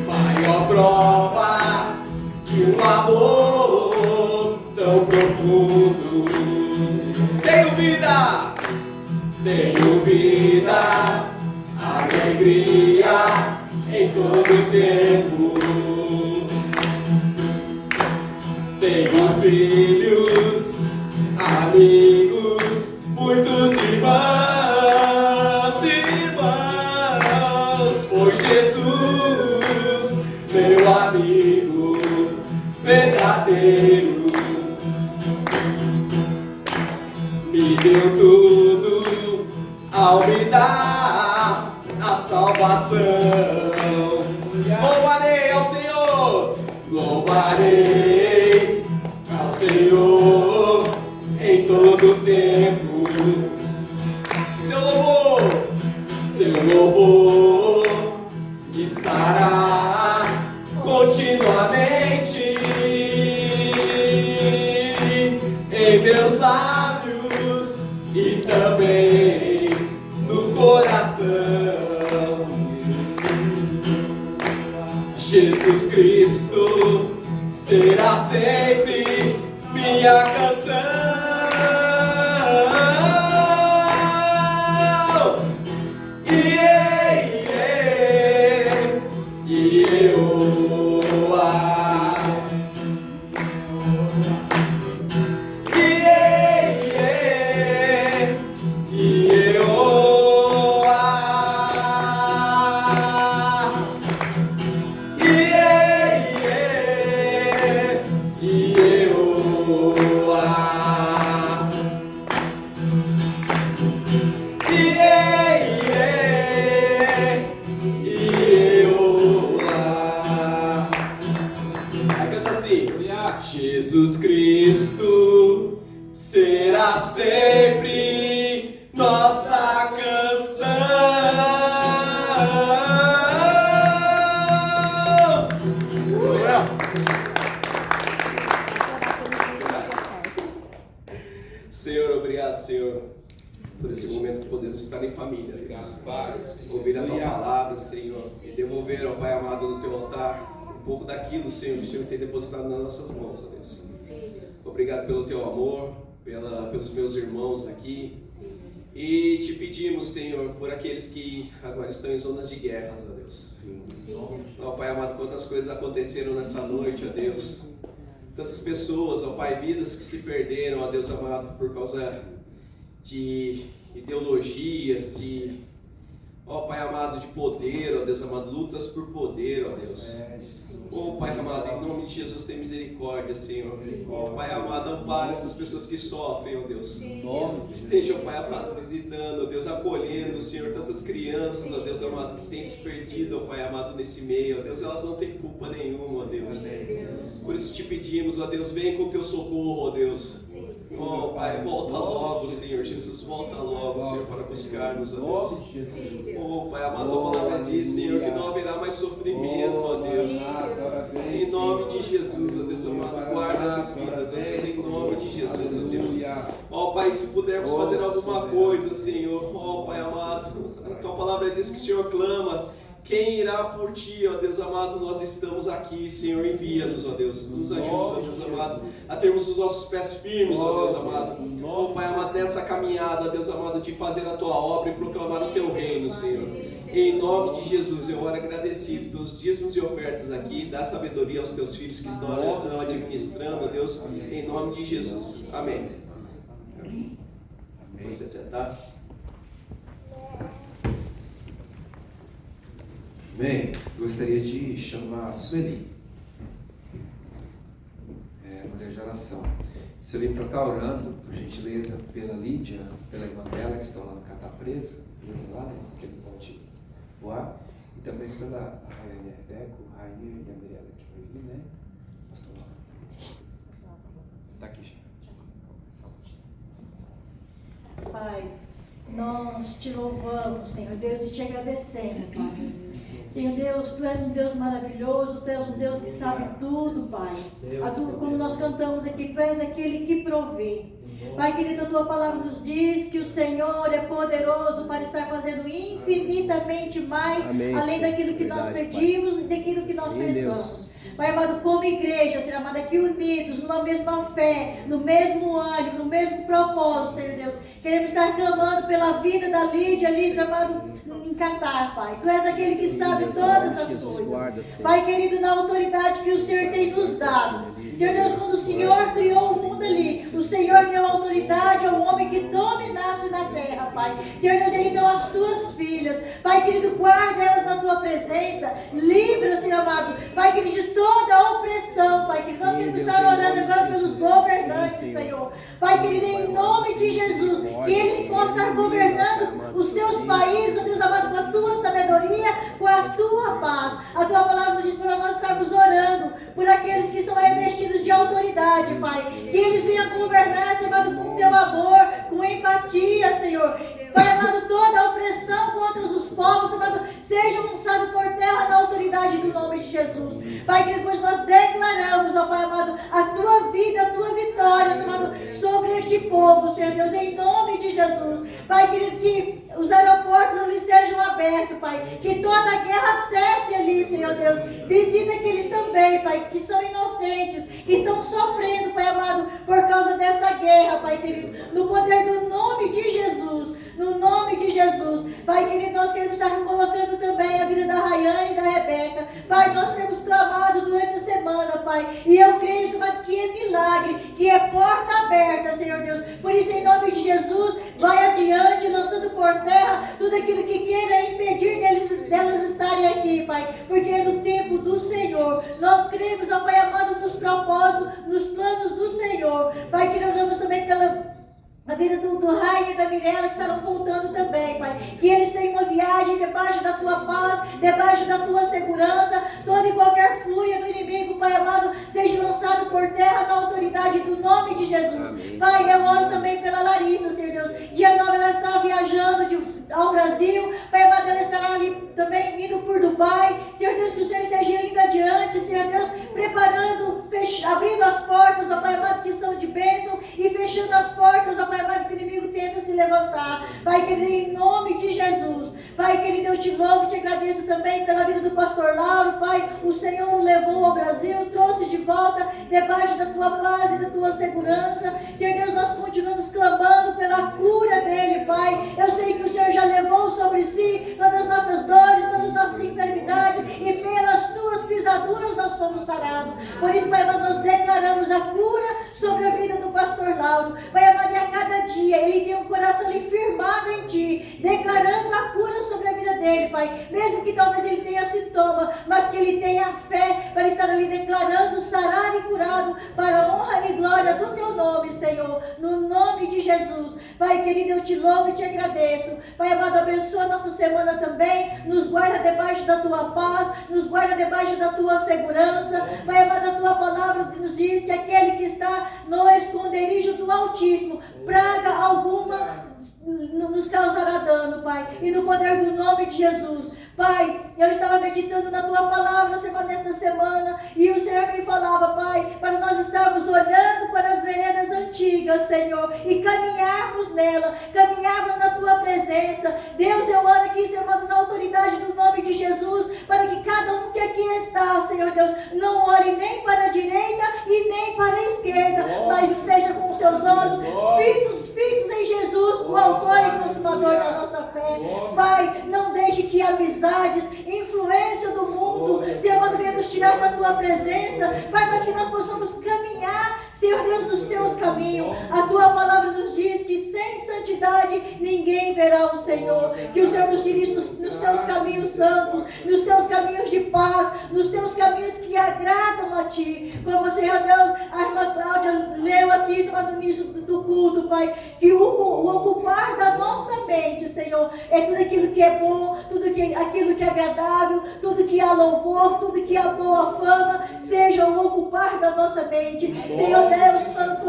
Maior prova de um amor tão profundo. Tenho vida, alegria em todo tempo. Tenho filhos, amigos, muitos irmãos. Foi Jesus, meu amigo verdadeiro. Me deu tudo ao me dar a salvação. Louvarei ao Senhor, louvarei ao Senhor em todo tempo. Seu louvor estará continuamente em meus lábios e também no coração. Jesus Cristo será sempre minha canção. Jesus Cristo será sempre nossa canção. Senhor, obrigado, Senhor, por esse momento de podermos estar em família. Ouvir a Tua palavra, Senhor, e devolver ao Pai amado no Teu altar um pouco daquilo, Senhor, que o Senhor tem depositado nas nossas mãos, ó Deus. Obrigado pelo Teu amor, pelos meus irmãos aqui. E te pedimos, Senhor, por aqueles que agora estão em zonas de guerra, ó Deus. Ó Pai amado, quantas coisas aconteceram nessa noite, ó Deus. Tantas pessoas, ó Pai, vidas que se perderam, ó Deus amado, por causa de ideologias, ó Pai amado, de poder, ó Deus amado, lutas por poder, ó Deus. Ó Pai amado, em nome de Jesus, tem misericórdia, Senhor. Ó Pai amado, ampara essas pessoas que sofrem, ó Deus. Esteja, ó Pai amado, visitando, ó Deus, acolhendo, Senhor, tantas crianças, ó Deus amado, que têm se perdido, ó Pai amado, nesse meio, ó Deus, elas não têm culpa nenhuma, ó Deus. Por isso te pedimos, ó Deus, vem com o Teu socorro, ó Deus. Oh Pai, volta logo, Senhor Jesus, volta logo, Senhor, para buscar-nos, ó Deus. Oh Pai amado, a palavra diz, Senhor, que não haverá mais sofrimento, ó Deus. Em nome de Jesus, ó Deus amado, guarda essas vidas, ó Deus, em nome de Jesus, ó Deus. Ó Pai, se pudermos fazer alguma coisa, Senhor, ó Pai amado, a Tua palavra diz que o Senhor clama
Quem irá por ti, ó Deus amado, nós estamos aqui, Senhor, envia-nos, ó Deus, nos ajuda, Deus amado, a termos os nossos pés firmes, ó Deus amado, ó Pai amado, nessa caminhada, Deus amado, de fazer a tua obra e proclamar o teu reino, Senhor. Em nome de Jesus, eu oro agradecido pelos dízimos e ofertas aqui, dá sabedoria aos teus filhos que estão administrando, ó Deus, em nome de Jesus. Amém. Pode se sentar.
Bem, gostaria de chamar a Sueli, mulher de oração. Sueli, para estar orando, por gentileza, pela Lídia, pela irmã dela, que estão lá no Catar presa lá, né, porque não pode voar, e também pela Raiane Rebeca, o Rainha e a Mirella que vai vir, né? Pastor Laura. Está aqui, gente.
Pai, nós te louvamos, Senhor Deus, e te agradecemos, Pai. Senhor Deus, Tu és um Deus maravilhoso, Tu és um Deus que sabe tudo, Pai. Como nós cantamos aqui, Tu és aquele que provê. Pai querido, a Tua palavra nos diz que o Senhor é poderoso para estar fazendo infinitamente mais,
Amém.
Além daquilo que nós
Verdade,
pedimos e daquilo que nós
Amém,
pensamos.
Deus.
Pai amado, como igreja, Senhor amado, aqui unidos, numa mesma fé, no mesmo ânimo, no mesmo propósito, Senhor Deus. Queremos estar clamando pela vida da Lídia ali, Senhor amado, em Catar, Pai. Tu és aquele que sabe todas as coisas. Pai querido, na autoridade que o Senhor tem nos dado. Senhor Deus, quando o Senhor criou o mundo ali, o Senhor deu autoridade ao homem que dominasse na terra, Pai. Senhor Deus, Ele deu as Tuas filhas. Pai querido, guarda elas na Tua presença. Livra, Senhor amado. Pai querido, de toda a opressão, Pai querido. Nós queremos estar orando agora pelos governantes, Senhor. Pai querido, em nome de Jesus, que eles possam estar governando os seus países, ó Deus amado, com a Tua sabedoria, com a Tua paz. A Tua palavra nos diz para nós estarmos orando por aqueles que são revestidos de autoridade, Pai. Que eles venham governar, Senhor amado, com Teu amor, com empatia, Senhor. Pai amado, toda a opressão contra os povos, Senhor amado, seja lançado por terra na autoridade do nome de Jesus. Pai querido, pois nós declaramos, ó Pai amado, a Tua vida, a Tua vitória, Senhor amado, sobre este povo, Senhor Deus, em nome de Jesus. Pai querido, que os aeroportos ali sejam abertos, Pai. Que toda a guerra cesse ali, Senhor Deus. Visita aqueles também, Pai, que são inocentes, que estão sofrendo, Pai amado, por causa desta guerra, Pai querido. No poder do nome de Jesus. No nome de Jesus. Pai querido, nós queremos estar colocando também a vida da Raiane e da Rebeca. Pai, nós temos clamado durante a semana, Pai. E eu creio, Senhor, que é milagre, que é porta aberta, Senhor Deus. Por isso, em nome de Jesus, vai adiante, lançando por terra tudo aquilo que queira impedir delas estarem aqui, Pai. Porque é no tempo do Senhor. Nós cremos, ó Pai amado, nos propósitos, nos planos do Senhor. Pai, que nós oramos também pela a vida do Raio e da Mirella, que estarão voltando também, Pai. Que eles tenham uma viagem debaixo da Tua paz, debaixo da Tua segurança. Toda e qualquer fúria do inimigo, Pai amado, seja lançado por terra na autoridade do nome de Jesus. Amém. Pai, eu oro também pela Larissa, Senhor Deus. Dia 9 ela está viajando ao Brasil. Pai amado, ela estará ali também indo por Dubai. Senhor Deus, que o Senhor esteja indo adiante, Senhor Deus, preparando, abrindo as portas, ó Pai amado, que são de bênção, e fechando as portas, ó Pai amado, que o inimigo tenta se levantar. Pai querido, em nome de Jesus. Pai querido, eu te louvo e te agradeço também pela vida do pastor Lauro. Pai, o Senhor o levou ao Brasil, trouxe de volta debaixo da Tua paz e da Tua segurança. Senhor Deus, nós continuamos clamando pela cura dele, Pai. Eu sei que o Senhor já levou sobre si todas as nossas dores, todas as nossas enfermidades, e pelas Tuas pisaduras nós fomos sarados. Por isso, Pai, nós declaramos a cura sobre a vida do pastor Lauro. Pai amado, e a cada dia ele tem um coração ali firmado em Ti, declarando a cura sobre a vida dele, Pai. Mesmo que talvez ele tenha sintoma, mas que ele tenha fé para estar ali declarando sarado e curado para a honra e glória do Teu nome, Senhor. No nome de Jesus. Pai querido, eu te louvo e te agradeço. Pai amado, abençoa a nossa semana também. Nos guarda debaixo da Tua paz, nos guarda debaixo da Tua segurança. Pai amado, a Tua palavra nos diz que aquele que está no esconderijo do Altíssimo, praga alguma nos causará dano, Pai. E no poder do nome de Jesus. Pai, eu estava meditando na Tua palavra, Senhor, nesta semana, e o Senhor me falava, Pai, para nós estarmos olhando para as veredas antigas, Senhor, e caminharmos nela, caminharmos na Tua presença. Deus, eu oro aqui, Senhor, na autoridade do nome de Jesus, Senhor Deus, não olhe nem para a direita e nem para a esquerda, mas esteja com os seus olhos fitos em Jesus, o autor e consumador da nossa fé. Pai, não deixe que amizades, influência do mundo, Senhor amado, venha nos tirar da tua presença, Pai, mas que nós possamos caminhar, Senhor Deus, nos teus caminhos. A tua palavra nos diz que sem santidade ninguém verá o Senhor. Que o Senhor nos dirige nos teus caminhos santos, nos teus caminhos de paz, nos teus caminhos que agradam a ti. Como, Senhor Deus, a irmã Cláudia leu aqui no início do culto, Pai, que o ocupar da nossa mente, Senhor, é tudo aquilo que é bom, aquilo que é agradável, tudo que há louvor, tudo que há boa fama, seja o ocupar da nossa mente. Senhor Deus, Santo,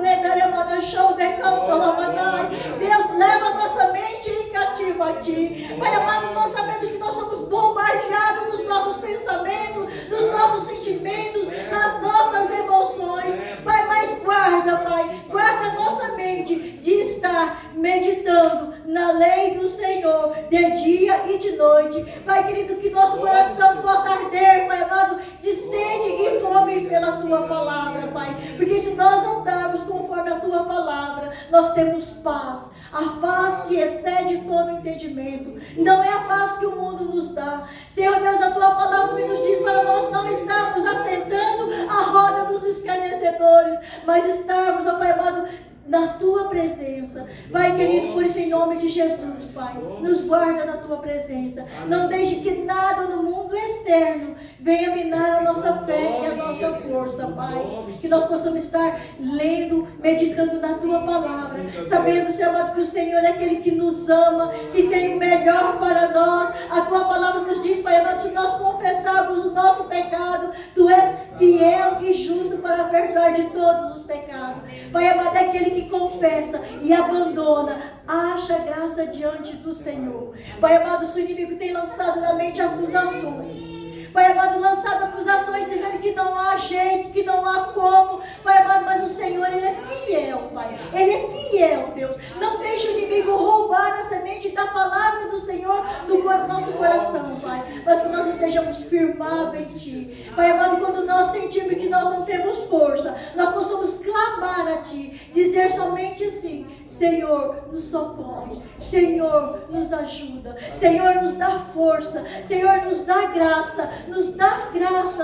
Deus, leva a nossa mente em cativo a ti. Pai amado, nós sabemos que nós somos bombardeados nos nossos pensamentos, nos nossos sentimentos, nas nossas emoções. Pai, mas guarda a nossa mente de estar meditando na lei do Senhor de dia e de noite. Pai querido, que nosso coração possa arder, Pai amado, de sede e fome pela tua palavra, Pai. Porque se nós andarmos conforme a tua palavra, nós temos paz. A paz que excede todo entendimento. Não é a paz que o mundo nos dá. Senhor Deus, a tua palavra nos diz para nós não estarmos assentando a roda dos escarnecedores, mas estarmos, ó Pai amado, na tua presença. Pai querido, por isso em nome de Jesus, Pai, nos guarda na tua presença. Não deixe que nada no mundo externo venha minar a nossa fé e a nossa força, Pai. Que nós possamos estar lendo, meditando na tua palavra, sabendo, Senhor amado, que o Senhor é aquele que nos ama, que tem o melhor para nós. A tua palavra nos diz, Pai amado, se nós confessarmos o nosso pecado, tu és fiel e justo para perdoar de todos os pecados. Pai amado, é aquele que confessa e abandona, acha graça diante do Senhor. Pai amado, se o inimigo tem lançado na mente acusações, Pai amado, lançado acusações dizendo que não há jeito, que não há como, Pai amado, mas o Senhor, Ele é fiel, Pai. Ele é fiel, Deus. Não deixe o inimigo roubar a semente da palavra do Senhor no nosso coração, Pai. Mas que nós estejamos firmados em Ti. Pai amado, quando nós sentimos que nós não temos força, nós possamos clamar a Ti, dizer somente assim: Senhor, nos socorre, Senhor, nos ajuda, Senhor, nos dá força, Senhor, nos dá graça,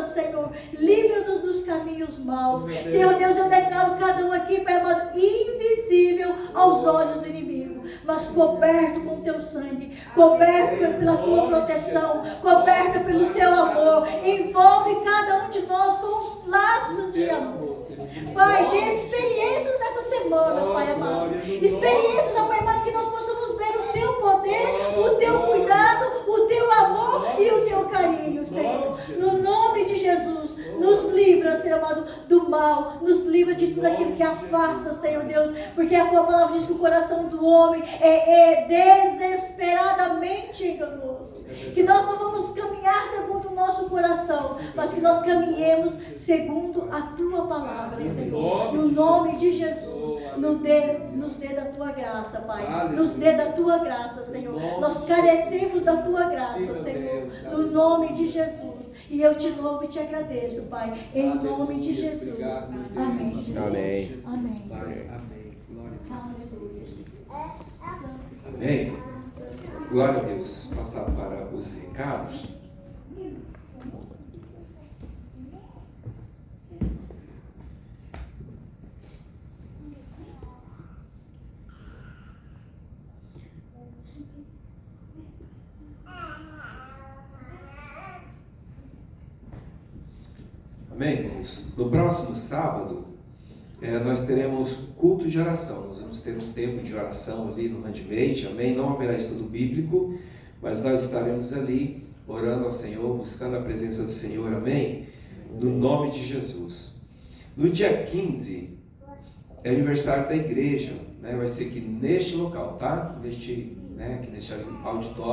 Senhor, livra-nos dos caminhos maus. Senhor Deus, eu declaro cada um aqui, Pai amado, invisível aos olhos do inimigo, mas coberto com teu sangue, coberto pela tua proteção, coberto pelo teu amor. Envolve cada um de nós com os laços de amor. Pai, dê experiências nessa semana, Pai amado. Experiências, Pai amado, que nós possamos ver o teu poder, o teu cuidado, o teu amor e o teu carinho, Senhor. No nome de Jesus, nos livra, Senhor amado, do mal, nos livra de tudo aquilo que afasta, Senhor Deus, porque a tua palavra diz que o coração do homem é desesperadamente enganoso. Que nós não vamos caminhar segundo o nosso coração, mas que nós caminhemos segundo a tua palavra, Senhor. No nome de Jesus, nos dê da tua graça, Pai. Nos dê da tua graça, Senhor. Nós carecemos da tua graça, Senhor. No nome de Jesus. E eu te louvo e te agradeço, Pai. Em nome de Jesus. Amém, Jesus.
Amém.
Amém.
Amém. Glória a Deus. Passar para os recados. Amém, irmãos? No próximo sábado, nós teremos culto de oração. Nós vamos ter um tempo de oração ali no handmade, amém? Não haverá estudo bíblico, mas nós estaremos ali orando ao Senhor, buscando a presença do Senhor, amém? No nome de Jesus. No dia 15, é aniversário da igreja, né? Vai ser aqui neste local, tá? Aqui neste auditório.